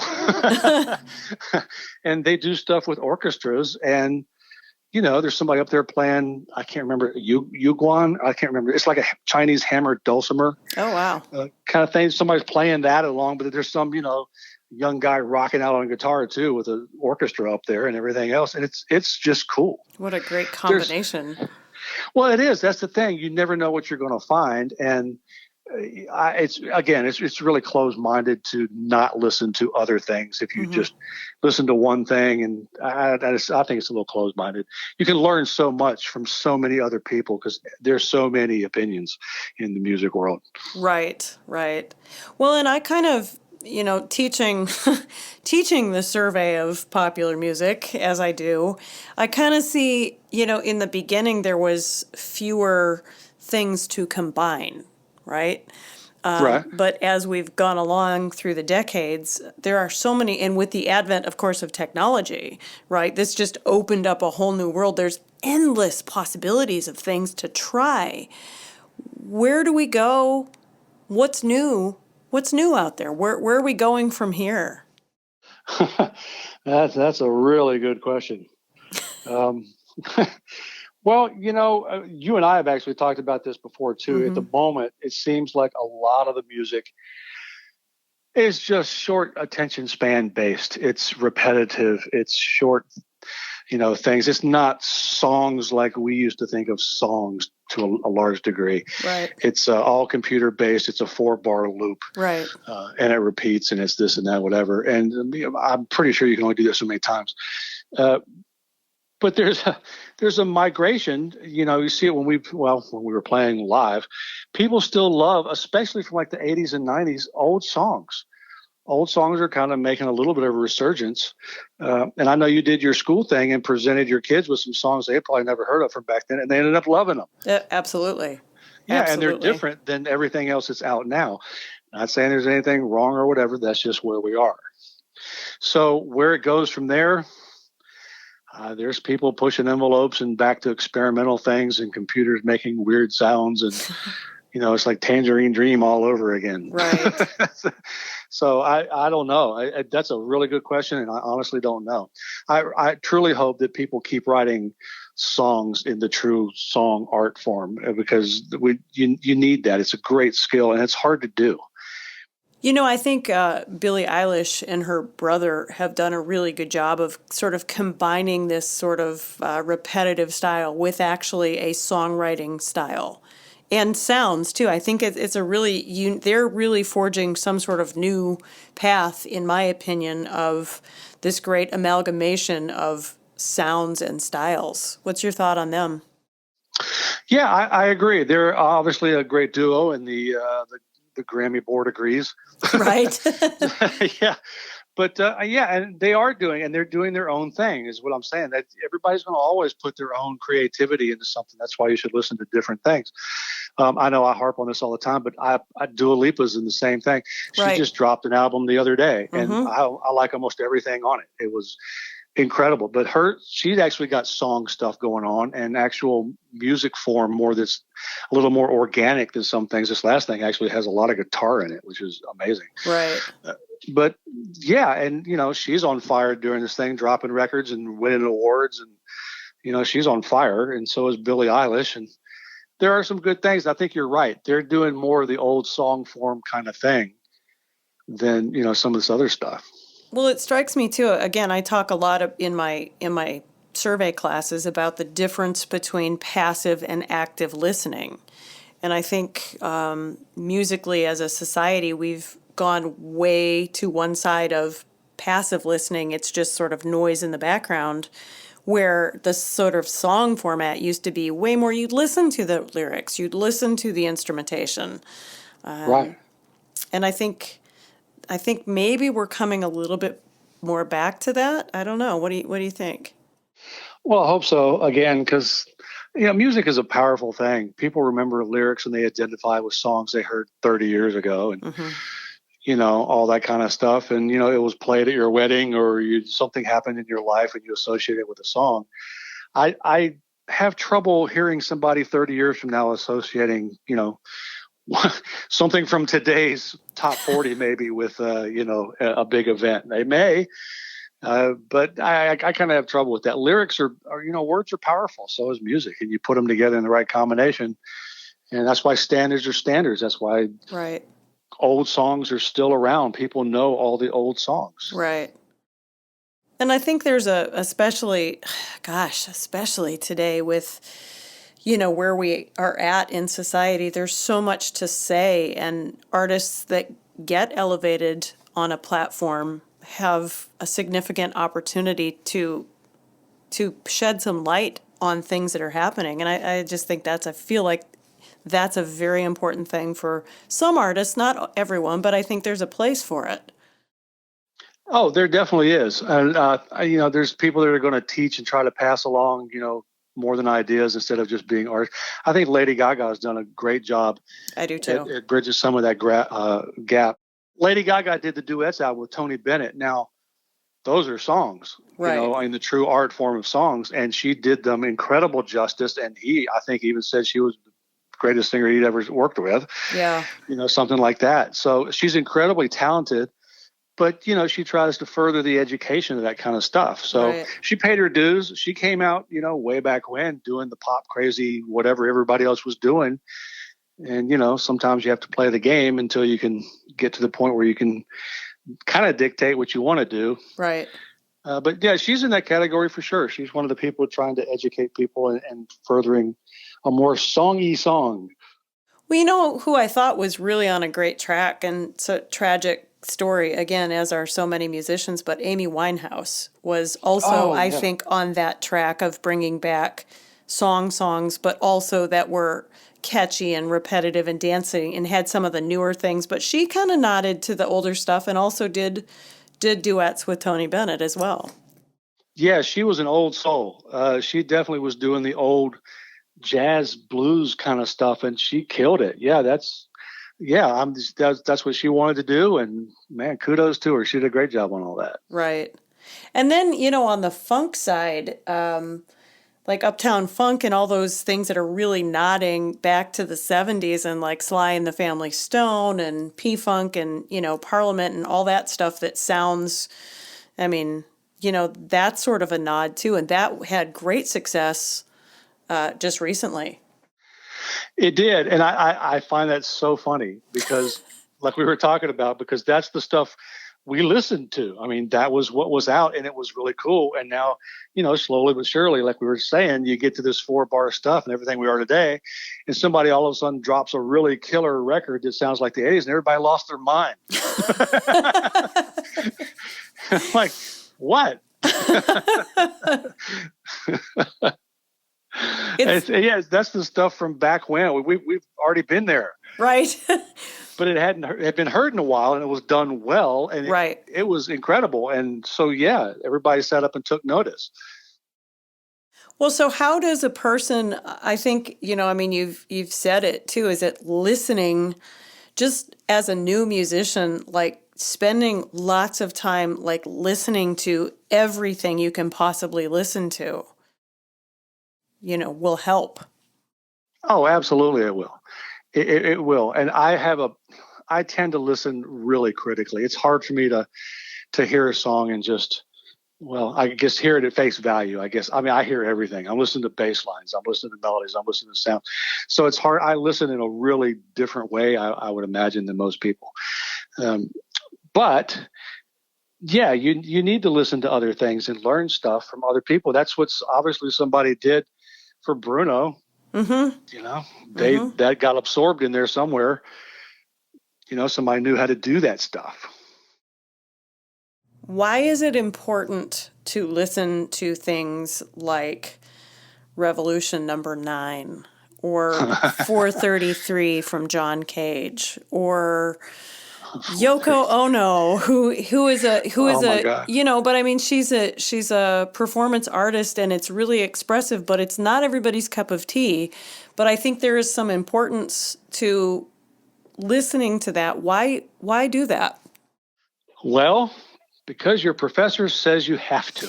And they do stuff with orchestras and there's somebody up there playing, I can't remember, yuguan. I can't remember. It's like a Chinese hammered dulcimer. Oh, wow. Kind of thing. Somebody's playing that along, but there's some, young guy rocking out on guitar too with an orchestra up there and everything else. And it's just cool. What a great combination. Well, it is. That's the thing. You never know what you're going to find. And it's really closed-minded to not listen to other things. If you just listen to one thing, and I think it's a little closed-minded. You can learn so much from so many other people because there's so many opinions in the music world. Right. Well, and I kind of, teaching the survey of popular music as I do, I kind of see, in the beginning there was fewer things to combine. Right? Right. But as we've gone along through the decades, there are so many, and with the advent, of course, of technology, right? This just opened up a whole new world. There's endless possibilities of things to try. Where do we go? What's new? What's new out there? Where are we going from here? That's a really good question. Well, you and I have actually talked about this before, too. At the moment, it seems like a lot of the music is just short attention span based. It's repetitive. It's short, things. It's not songs like we used to think of songs to a large degree. Right. It's all computer based. It's a 4-bar loop. Right. And it repeats and it's this and that, whatever. And I'm pretty sure you can only do this so many times. But there's a migration, you see it when we were playing live, people still love, especially from like the 80s and 90s, old songs. Old songs are kind of making a little bit of a resurgence. And I know you did your school thing and presented your kids with some songs they had probably never heard of from back then, and they ended up loving them. Absolutely. Yeah, Absolutely. and they're different than everything else that's out now. Not saying there's anything wrong or whatever. That's just where we are. So where it goes from there, there's people pushing envelopes and back to experimental things and computers making weird sounds. And, it's like Tangerine Dream all over again. Right. So I don't know. That's a really good question. And I honestly don't know. I truly hope that people keep writing songs in the true song art form because you need that. It's a great skill and it's hard to do. I think Billie Eilish and her brother have done a really good job of sort of combining this sort of repetitive style with actually a songwriting style and sounds too. I think it's a really they're really forging some sort of new path, in my opinion, of this great amalgamation of sounds and styles. What's your thought on them? Yeah, I agree. They're obviously a great duo, and the Grammy board agrees. Right. Yeah, but yeah, and they are doing, and they're doing their own thing, is what I'm saying. That everybody's going to always put their own creativity into something. That's why you should listen to different things. I know I harp on this all the time, but Dua Lipa's in the same thing. She Right. just dropped an album the other day, and Mm-hmm. I like almost everything on it. It was incredible. But she's actually got song stuff going on and actual music form more that's a little more organic than some things. This last thing actually has a lot of guitar in it, which is amazing. Right. But yeah, and she's on fire during this thing, dropping records and winning awards, and she's on fire, and so is Billie Eilish. And there are some good things. I think you're right. They're doing more of the old song form kind of thing than some of this other stuff. Well, it strikes me too. Again, I talk a lot in my survey classes about the difference between passive and active listening, and I think musically as a society we've gone way to one side of passive listening. It's just sort of noise in the background, where the sort of song format used to be way more. You'd listen to the lyrics, you'd listen to the instrumentation, Right. and I think maybe we're coming a little bit more back to that. I don't know. What do you think? Well, I hope so. Again, because music is a powerful thing. People remember lyrics and they identify with songs they heard 30 years ago, and Mm-hmm. all that kind of stuff. And it was played at your wedding, or something happened in your life and you associate it with a song. I have trouble hearing somebody 30 years from now associating something from today's top 40 maybe with a big event. They may. But I kind of have trouble with that. Lyrics are words are powerful. So is music, and you put them together in the right combination. And that's why standards are standards. That's why Right. old songs are still around. People know all the old songs. Right. And I think there's especially today with, where we are at in society, there's so much to say, and artists that get elevated on a platform have a significant opportunity to shed some light on things that are happening. And I just think I feel like that's a very important thing for some artists, not everyone, but I think there's a place for it. Oh, there definitely is. And, there's people that are going to teach and try to pass along, more than ideas instead of just being art. I think Lady Gaga has done a great job. I do too. It bridges some of that gap. Lady Gaga did the duets album with Tony Bennett. Now, those are songs, Right. in the true art form of songs, and she did them incredible justice. And I think, even said she was the greatest singer he'd ever worked with. Yeah. Something like that. So she's incredibly talented, but she tries to further the education of that kind of stuff. So Right. she paid her dues. She came out, way back when, doing the pop crazy, whatever everybody else was doing. And, sometimes you have to play the game until you can get to the point where you can kind of dictate what you want to do. Right. But yeah, she's in that category for sure. She's one of the people trying to educate people and furthering a more songy song. Well, who I thought was really on a great track, and so tragic story again, as are so many musicians, but Amy Winehouse was also, I think, on that track of bringing back songs, but also that were catchy and repetitive and dancing, and had some of the newer things. But she kind of nodded to the older stuff, and also did duets with Tony Bennett as well. Yeah, she was an old soul. She definitely was doing the old jazz blues kind of stuff, and she killed it. Yeah, that's what she wanted to do, and man, kudos to her. She did a great job on all that. Right. And then, on the funk side, like Uptown Funk and all those things that are really nodding back to the 70s, and like Sly and the Family Stone and P-Funk and, Parliament and all that stuff that sounds, that's sort of a nod too. And that had great success just recently. It did. And I find that so funny because like we were talking about, because that's the stuff we listened to. I mean, that was what was out, and it was really cool. And now, slowly but surely, like we were saying, you get to this 4-bar stuff and everything we are today, and somebody all of a sudden drops a really killer record that sounds like the 80s, and everybody lost their mind. Like, what? That's the stuff from back when. We've already been there. Right. But it had been heard in a while, and it was done well, and it was incredible. And so, everybody sat up and took notice. Well, so how does a person, I think, you've said it too, is it listening just as a new musician, like spending lots of time, like listening to everything you can possibly listen to, will help. Oh, absolutely it will. It will. And I tend to listen really critically. It's hard for me to hear a song and just, I guess hear it at face value, I guess. I mean, I hear everything. I'm listening to bass lines. I'm listening to melodies. I'm listening to sound. So it's hard. I listen in a really different way, I would imagine, than most people. But yeah, you need to listen to other things and learn stuff from other people. That's what's obviously somebody did for Bruno. Mm-hmm. That got absorbed in there somewhere. Somebody knew how to do that stuff. Why is it important to listen to things like Revolution Number 9 or 433 from John Cage or Yoko Ono, who is but I mean, she's a performance artist, and it's really expressive, but it's not everybody's cup of tea. But I think there is some importance to listening to that. Why do that? Well, because your professor says you have to.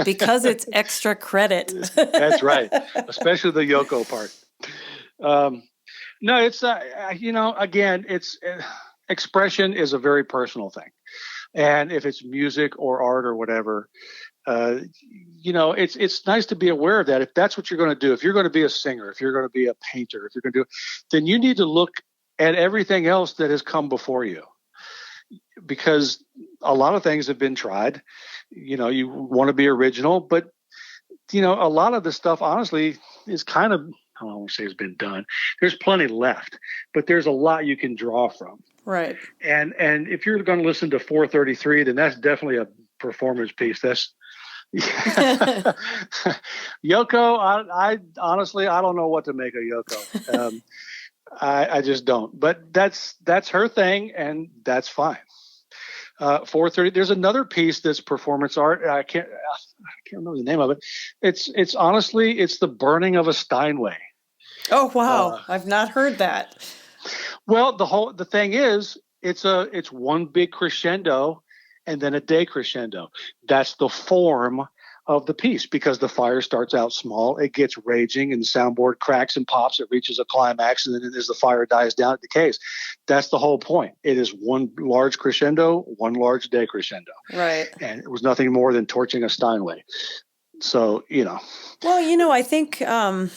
Because it's extra credit. That's right, especially the Yoko part. No, it's, again, it's expression is a very personal thing. And if it's music or art or whatever, it's nice to be aware of that. If that's what you're going to do, if you're going to be a singer, if you're going to be a painter, if you're going to do it, then you need to look at everything else that has come before you. Because a lot of things have been tried. You want to be original, but, a lot of the stuff, honestly, is kind of, I don't want to say it's been done. There's plenty left, but there's a lot you can draw from. Right. And if you're going to listen to 433, then that's definitely a performance piece. That's Yoko. I honestly, I don't know what to make of Yoko. I just don't. But that's her thing, and that's fine. 430. There's another piece that's performance art. I can't remember the name of it. It's honestly, it's the burning of a Steinway. Oh wow! I've not heard that. Well, the thing is, it's one big crescendo and then a decrescendo. That's the form of the piece, because the fire starts out small, it gets raging, and the soundboard cracks and pops, it reaches a climax, and then as the fire dies down, it decays. That's the whole point. It is one large crescendo, one large decrescendo. Right. And it was nothing more than torching a Steinway. So, Well, I think a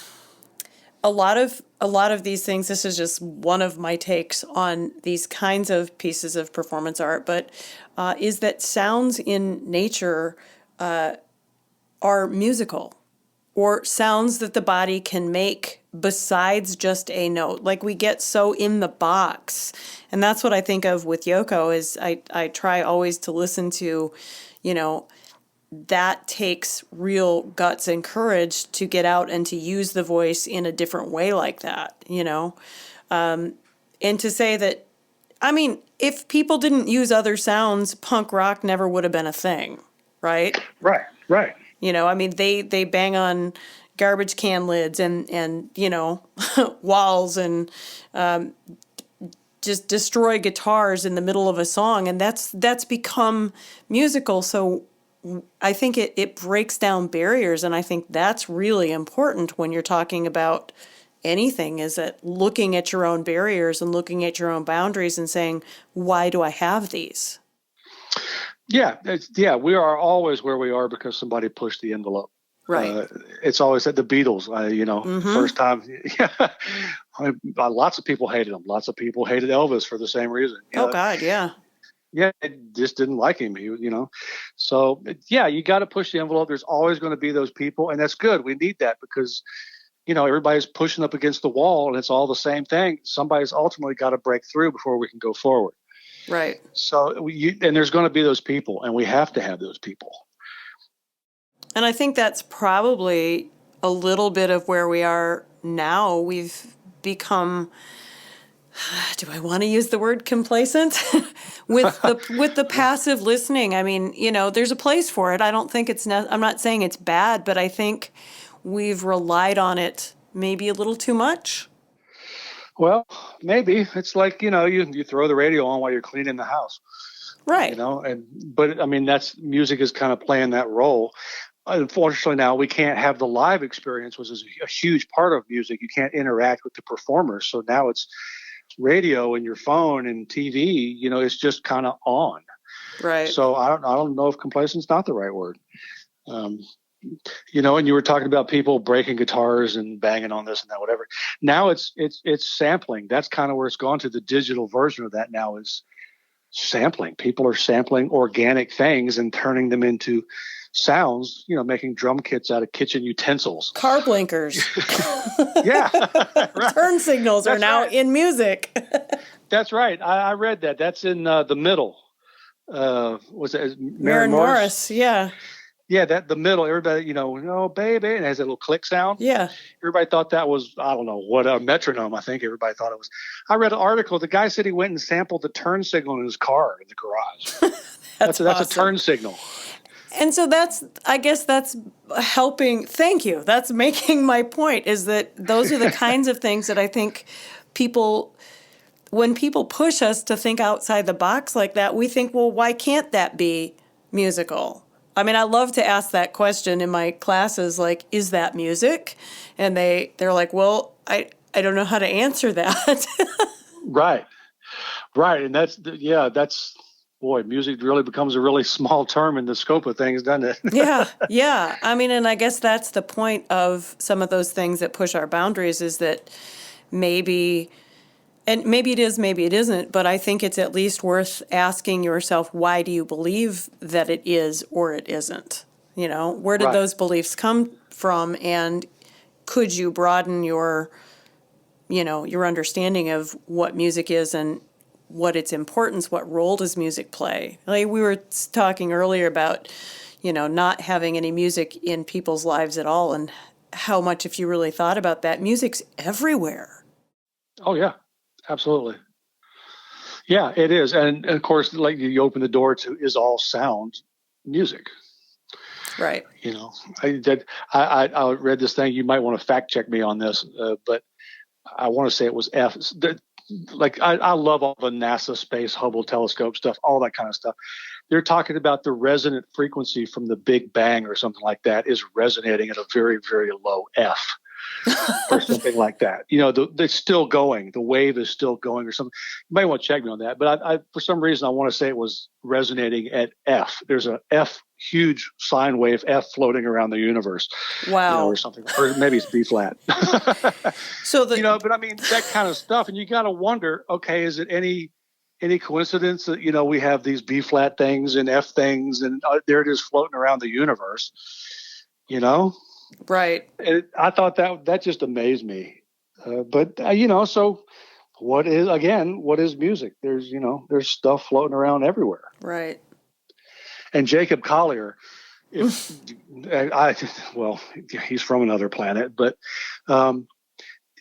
lot of these things, this is just one of my takes on these kinds of pieces of performance art, but is that sounds in nature are musical, or sounds that the body can make besides just a note. Like, we get so in the box. And that's what I think of with Yoko, is I try always to listen to, that takes real guts and courage to get out and to use the voice in a different way like that, and to say that, I mean, if people didn't use other sounds, punk rock never would have been a thing, right? Right. I mean, they bang on garbage can lids and walls and just destroy guitars in the middle of a song, and that's become musical. So I think it breaks down barriers, and I think that's really important when you're talking about anything, is that looking at your own barriers and looking at your own boundaries and saying, why do I have these? Yeah, we are always where we are because somebody pushed the envelope. Right. It's always at the Beatles, mm-hmm. First time. I mean, lots of people hated him. Lots of people hated Elvis for the same reason. Oh God, yeah. Yeah, it just didn't like him. So yeah, you got to push the envelope. There's always going to be those people, and that's good. We need that because everybody's pushing up against the wall, and it's all the same thing. Somebody's ultimately got to break through before we can go forward. Right. So and there's going to be those people, and we have to have those people. And I think that's probably a little bit of where we are now. We've become, do I want to use the word complacent? with the passive listening. I mean, there's a place for it. I don't think I'm not saying it's bad, but I think we've relied on it maybe a little too much. Well, maybe it's like, you throw the radio on while you're cleaning the house. Right. But I mean, music is kind of playing that role. Unfortunately, now we can't have the live experience, which is a huge part of music. You can't interact with the performers. So now it's radio and your phone and TV, it's just kind of on. Right. So I don't know if complacent's not the right word. And you were talking about people breaking guitars and banging on this and that, whatever. Now it's sampling. That's kind of where it's gone to. The digital version of that now is sampling. People are sampling organic things and turning them into sounds, making drum kits out of kitchen utensils. Car blinkers. Yeah. Right. Turn signals are now in music. That's right. I read that. That's in The Middle. Was it Maren Morris? Yeah. Yeah, the middle, everybody, baby, and it has a little click sound. Yeah. Everybody thought that was, I don't know, what a metronome, I think everybody thought it was. I read an article. The guy said he went and sampled the turn signal in his car in the garage. That's awesome. A turn signal. And so I guess that's helping. Thank you. That's making my point, is that those are the kinds of things that I think when people push us to think outside the box like that, we think, well, why can't that be musical? I mean, I love to ask that question in my classes, like, is that music? And they're like, well, I don't know how to answer that. Right. And that's boy, music really becomes a really small term in the scope of things, doesn't it? Yeah. I mean, and I guess that's the point of some of those things that push our boundaries, is that maybe it is, maybe it isn't, but I think it's at least worth asking yourself, why do you believe that it is or it isn't? Where did those beliefs come from? And could you broaden your understanding of what music is and what its importance, what role does music play? Like we were talking earlier about, not having any music in people's lives at all, and how much, if you really thought about that, music's everywhere. Oh, yeah. Absolutely. Yeah, it is. And of course, like you open the door to is all sound music. Right. I read this thing. You might want to fact check me on this, but I want to say it was F. Like I love all the NASA Space Hubble telescope stuff, all that kind of stuff. They're talking about the resonant frequency from the Big Bang or something like that is resonating at a very, very low F. Or something like that. It's still going. The wave is still going or something. You might want to check me on that. But I for some reason, I want to say it was resonating at F. There's a F, huge sine wave F floating around the universe. Wow. Or something. Or maybe it's B flat. So but I mean, that kind of stuff. And you got to wonder, okay, is it any coincidence that, we have these B flat things and F things and there it is floating around the universe, Right. I thought that just amazed me. But so what is music? There's stuff floating around everywhere. Right. And Jacob Collier, he's from another planet, but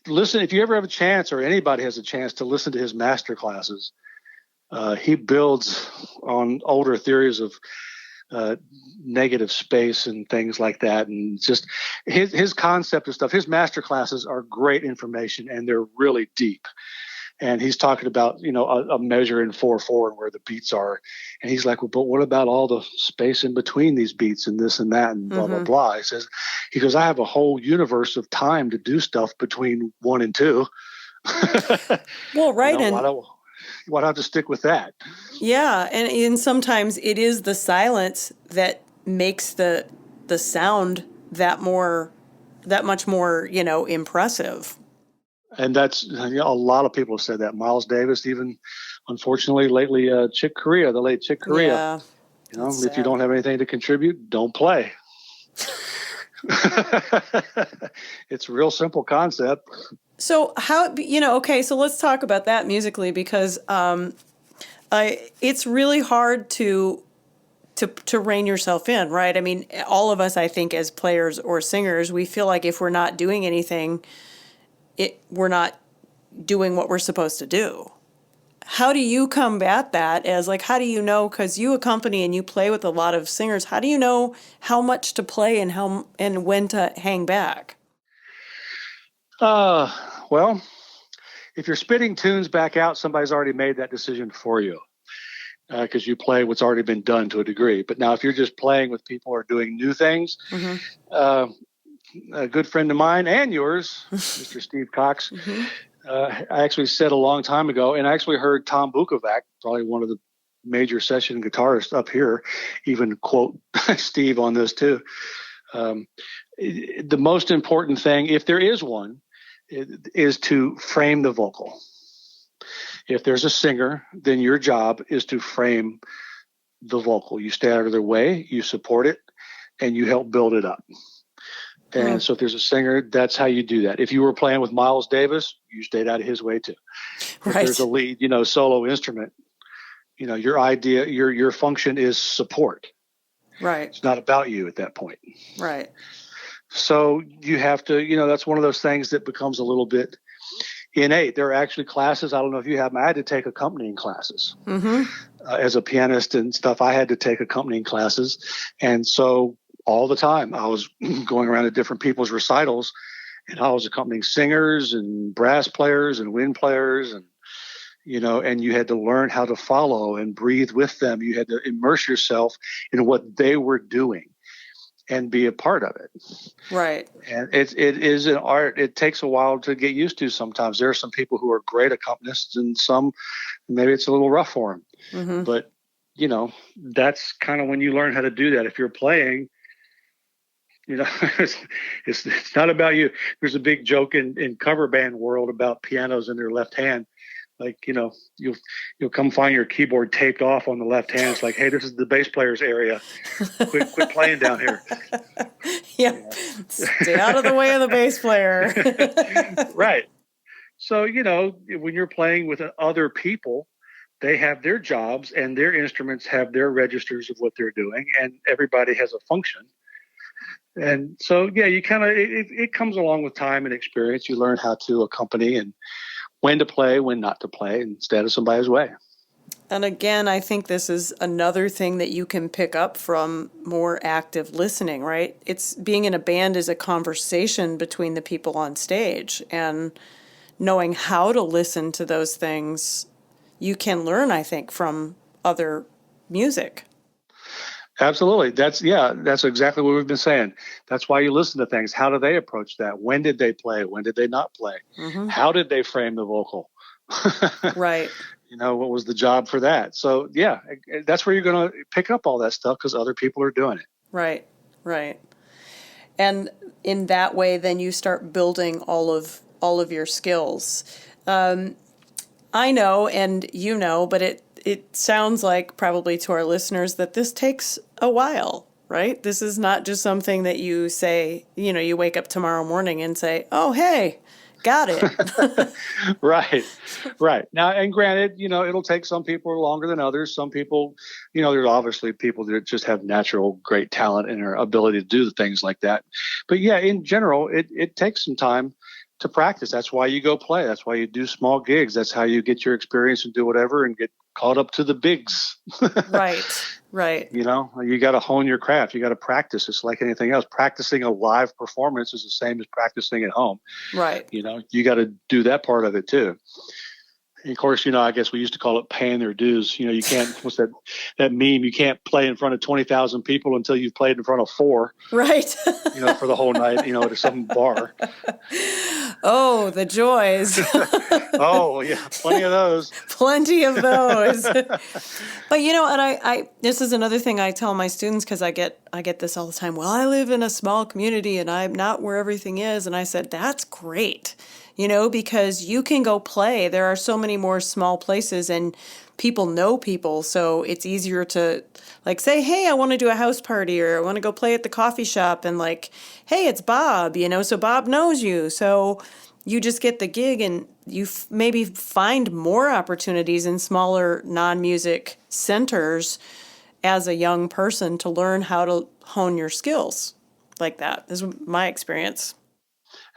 listen, if you ever have a chance or anybody has a chance to listen to his master classes, he builds on older theories of negative space and things like that, and just his concept of stuff. His master classes are great information and they're really deep. And he's talking about a measure in 4/4 and where the beats are, and he's like, well, but what about all the space in between these beats and this and that and blah blah blah. He goes, I have a whole universe of time to do stuff between 1 and 2. Well, right, and why do I have to stick with that? Yeah, and sometimes it is the silence that makes the sound that much more, impressive. And that's, a lot of people have said that. Miles Davis, even unfortunately lately, Chick Corea, the late Chick Corea. Yeah, that's If you sad. don't have anything to contribute, don't play. It's a real simple concept. So how, okay, so let's talk about that musically, because it's really hard to rein yourself in, right? I mean, all of us, I think, as players or singers, we feel like if we're not doing anything, we're not doing what we're supposed to do. How do you combat that? How do you know, because you accompany and you play with a lot of singers, how do you know how much to play and when to hang back? Well, if you're spitting tunes back out, somebody's already made that decision for you, because you play what's already been done to a degree. But now if you're just playing with people who are doing new things, a good friend of mine and yours, Mr. Steve Cox, I actually said a long time ago, and I actually heard Tom Bukovac, probably one of the major session guitarists up here, even quote Steve on this too. The most important thing, if there is one, is to frame the vocal. If there's a singer, then your job is to frame the vocal. You stay out of their way, you support it, and you help build it up. And so if there's a singer, that's how you do that. If you were playing with Miles Davis, you stayed out of his way too. If there's a lead, solo instrument, your function is support. Right. It's not about you at that point. Right. So you have to, that's one of those things that becomes a little bit innate. There are actually classes. I don't know if you have them. I had to take accompanying classes as a pianist and stuff. I had to take accompanying classes. And so all the time I was going around to different people's recitals, and I was accompanying singers and brass players and wind players, and and you had to learn how to follow and breathe with them. You had to immerse yourself in what they were doing and be a part of it. Right. And it is an art. It takes a while to get used to. Sometimes there are some people who are great accompanists, and some maybe it's a little rough for them. But that's kind of when you learn how to do that. If you're playing, it's not about you. There's a big joke in cover band world about pianos in their left hand. Like, you'll come find your keyboard taped off on the left hand. It's like, hey, this is the bass player's area. Quit playing down here. Yeah. Stay out of the way of the bass player. Right. So, when you're playing with other people, they have their jobs and their instruments have their registers of what they're doing, and everybody has a function. And so, yeah, you kind of, it comes along with time and experience. You learn how to accompany and when to play, when not to play, instead of somebody's way. And again, I think this is another thing that you can pick up from more active listening, right? It's being in a band is a conversation between the people on stage, and knowing how to listen to those things, you can learn, I think, from other music. Absolutely. That's exactly what we've been saying. That's why you listen to things. How do they approach that? When did they play? When did they not play? How did they frame the vocal? Right. What was the job for that? So, yeah, that's where you're going to pick up all that stuff, because other people are doing it. Right, right. And in that way, then you start building all of your skills. I know, and but it sounds like probably to our listeners that this takes a while, right? This is not just something that you say, you wake up tomorrow morning and say, oh, hey, got it. Right. Now, and granted, it'll take some people longer than others. Some people, there's obviously people that just have natural great talent and their ability to do things like that. But yeah, in general, it takes some time to practice. That's why you go play. That's why you do small gigs. That's how you get your experience and do whatever and get caught up to the bigs. Right. You got to hone your craft. You got to practice. It's like anything else. Practicing a live performance is the same as practicing at home. Right. You got to do that part of it too. And of course, I guess we used to call it paying their dues. You can't, what's that meme? You can't play in front of 20,000 people until you've played in front of 4. Right. For the whole night, at some bar. Oh, the joys. Oh, yeah. Plenty of those. Plenty of those. But, and I this is another thing I tell my students, because I get I get this all the time. Well, I live in a small community and I'm not where everything is. And I said, that's great, because you can go play. There are so many more small places and people know people. So it's easier to like say, hey, I want to do a house party or I want to go play at the coffee shop and like, hey, it's Bob, so Bob knows you. So you just get the gig and you maybe find more opportunities in smaller non-music centers as a young person to learn how to hone your skills like that. This is my experience.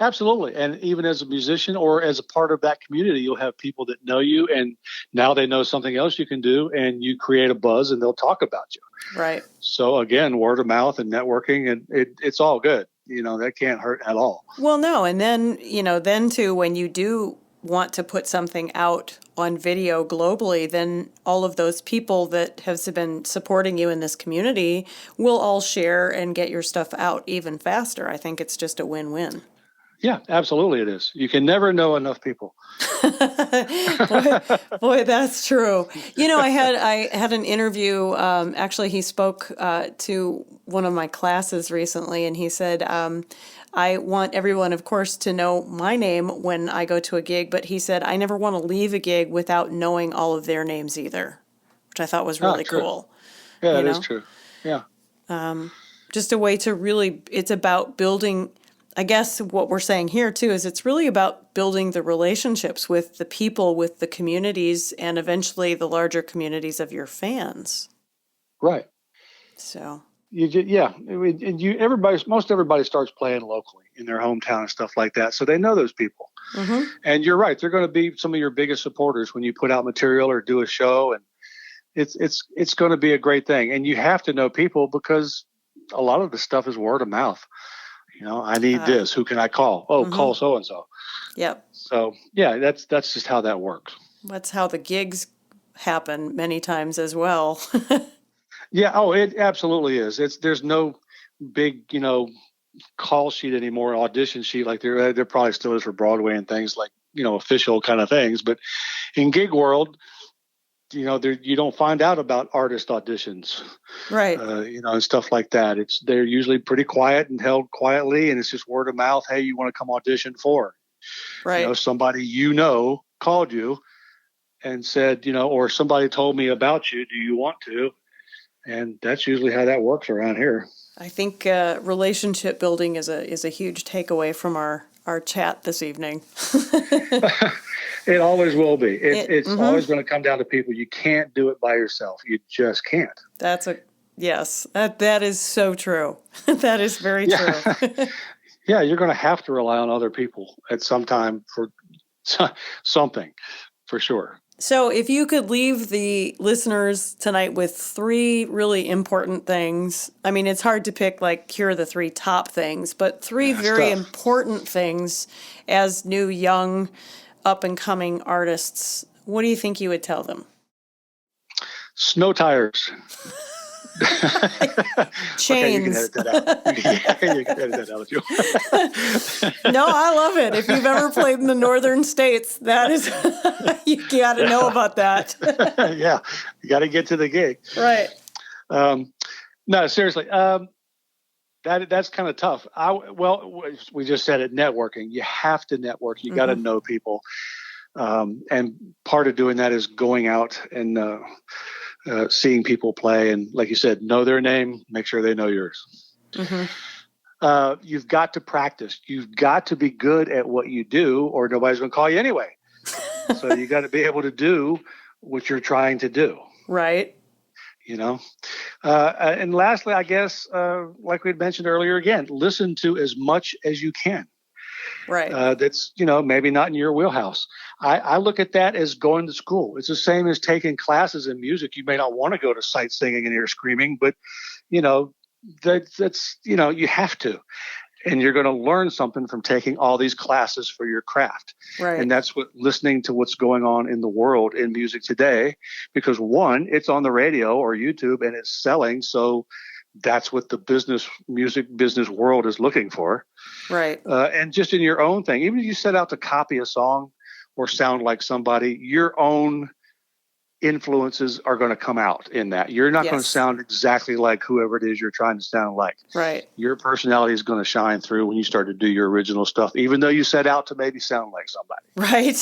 Absolutely. And even as a musician or as a part of that community, you'll have people that know you and now they know something else you can do and you create a buzz and they'll talk about you. Right. So again, word of mouth and networking, and it's all good. That can't hurt at all. Well, no. And then, then too, when you do want to put something out on video globally, then all of those people that have been supporting you in this community will all share and get your stuff out even faster. I think it's just a win-win. Yeah, absolutely it is. You can never know enough people. boy, that's true. I had an interview. Actually, he spoke to one of my classes recently, and he said, I want everyone, of course, to know my name when I go to a gig, but he said, I never want to leave a gig without knowing all of their names either, which I thought was really cool. Yeah, that is true. Yeah. Just a way to really, it's about building, I guess what we're saying here too is it's really about building the relationships with the people, with the communities, and eventually the larger communities of your fans. Right. So. Most everybody starts playing locally in their hometown and stuff like that. So they know those people. Mm-hmm. And you're right. They're going to be some of your biggest supporters when you put out material or do a show. And it's going to be a great thing. And you have to know people because a lot of the stuff is word of mouth. I need this. Who can I call? Oh, mm-hmm. Call so-and-so. Yep. So yeah, that's just how that works. That's how the gigs happen many times as well. Yeah. Oh, it absolutely is. There's no big, call sheet anymore, audition sheet like there probably still is for Broadway and things like, official kind of things. But in gig world, you don't find out about artist auditions, right? And stuff like that. They're usually pretty quiet and held quietly, and it's just word of mouth. Hey, you want to come audition for? Right. Somebody called you and said, or somebody told me about you. Do you want to? And that's usually how that works around here. I think relationship building is a huge takeaway from our chat this evening. It always will be. It's mm-hmm. always going to come down to people. You can't do it by yourself. You just can't. Yes. That is so true. That is very true. Yeah, you're going to have to rely on other people at some time for something, for sure. So if you could leave the listeners tonight with 3 really important things, I mean, it's hard to pick, like, here are the 3 top things, but 3 very important things as new, young, up-and-coming artists, what do you think you would tell them? Snow tires. Chains. Okay, you can edit that out. You can edit that out if you want. No, I love it. If you've ever played in the northern states, that is, you got to know about that. Yeah, you got to get to the gig. Right. No, seriously. That's kind of tough. We just said it, networking. You have to network. You got to know people. And part of doing that is going out and seeing people play. And like you said, know their name, make sure they know yours. Mm-hmm. You've got to practice. You've got to be good at what you do or nobody's going to call you anyway. So you got to be able to do what you're trying to do. Right. And lastly, I guess, like we had mentioned earlier, again, listen to as much as you can. Right. That's, maybe not in your wheelhouse. I look at that as going to school. It's the same as taking classes in music. You may not want to go to sight singing and ear screaming, but, that's you have to. And you're going to learn something from taking all these classes for your craft. Right. And that's what listening to what's going on in the world in music today, because one, it's on the radio or YouTube and it's selling. So that's what the music business world is looking for. Right. And just in your own thing, even if you set out to copy a song or sound like somebody, your own influences are going to come out in that. You're not going to Yes. sound exactly like whoever it is you're trying to sound like. Right. Your personality is going to shine through when you start to do your original stuff, even though you set out to maybe sound like somebody. Right.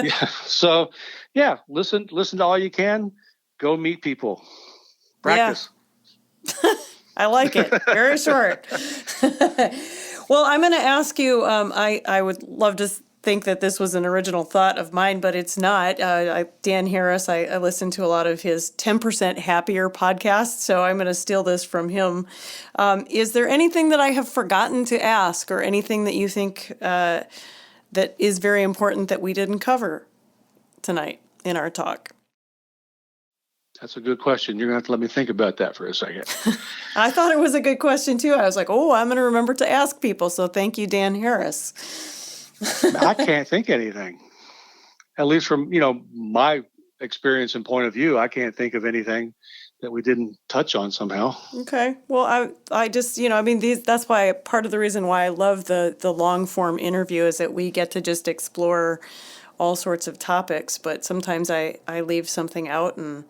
Yeah. So, yeah, listen to all you can. Go meet people. Practice. I like it. Very short. Well, I'm going to ask you, I would love to think that this was an original thought of mine, but it's not. Dan Harris, I listen to a lot of his 10% Happier podcast, so I'm going to steal this from him. Is there anything that I have forgotten to ask, or anything that you think that is very important that we didn't cover tonight in our talk? That's a good question. You're going to have to let me think about that for a second. I thought it was a good question, too. I was like, I'm going to remember to ask people, so thank you, Dan Harris. I can't think anything. At least from, my experience and point of view, I can't think of anything that we didn't touch on somehow. Okay. Well, I just, that's why part of the reason why I love the long form interview is that we get to just explore all sorts of topics, but sometimes I leave something out and,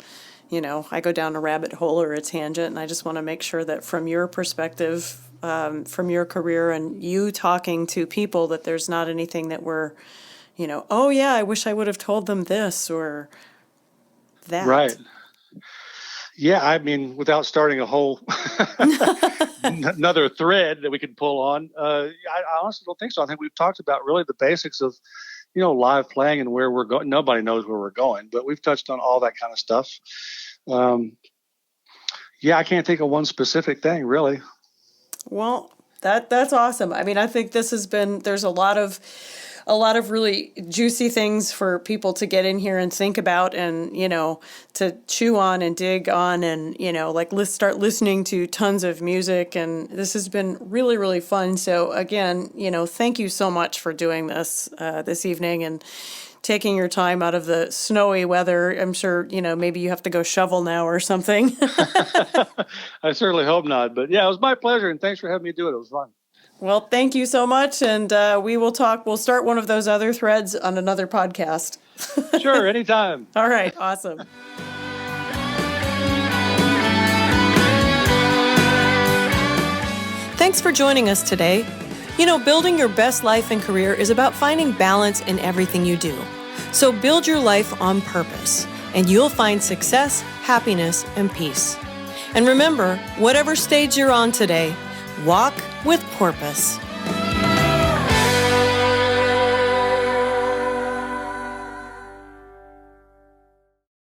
I go down a rabbit hole or a tangent, and I just want to make sure that from your perspective, from your career and you talking to people, that there's not anything that we're, oh yeah, I wish I would have told them this or that. Right. Yeah, without starting a whole another thread that we could pull on, I honestly don't think so. I think we've talked about really the basics of, live playing and where we're going. Nobody knows where we're going, but we've touched on all that kind of stuff. I can't think of one specific thing, really. Well, that's awesome. I think there's a lot of really juicy things for people to get in here and think about and, to chew on and dig on and, start listening to tons of music. And this has been really, really fun. So again, thank you so much for doing this this evening and taking your time out of the snowy weather. I'm sure, maybe you have to go shovel now or something. I certainly hope not. But yeah, it was my pleasure. And thanks for having me do it. It was fun. Well, thank you so much, and we will talk. We'll start one of those other threads on another podcast. Sure, anytime. All right, awesome. Thanks for joining us today. Building your best life and career is about finding balance in everything you do. So build your life on purpose, and you'll find success, happiness, and peace. And remember, whatever stage you're on today, walk with porpoise.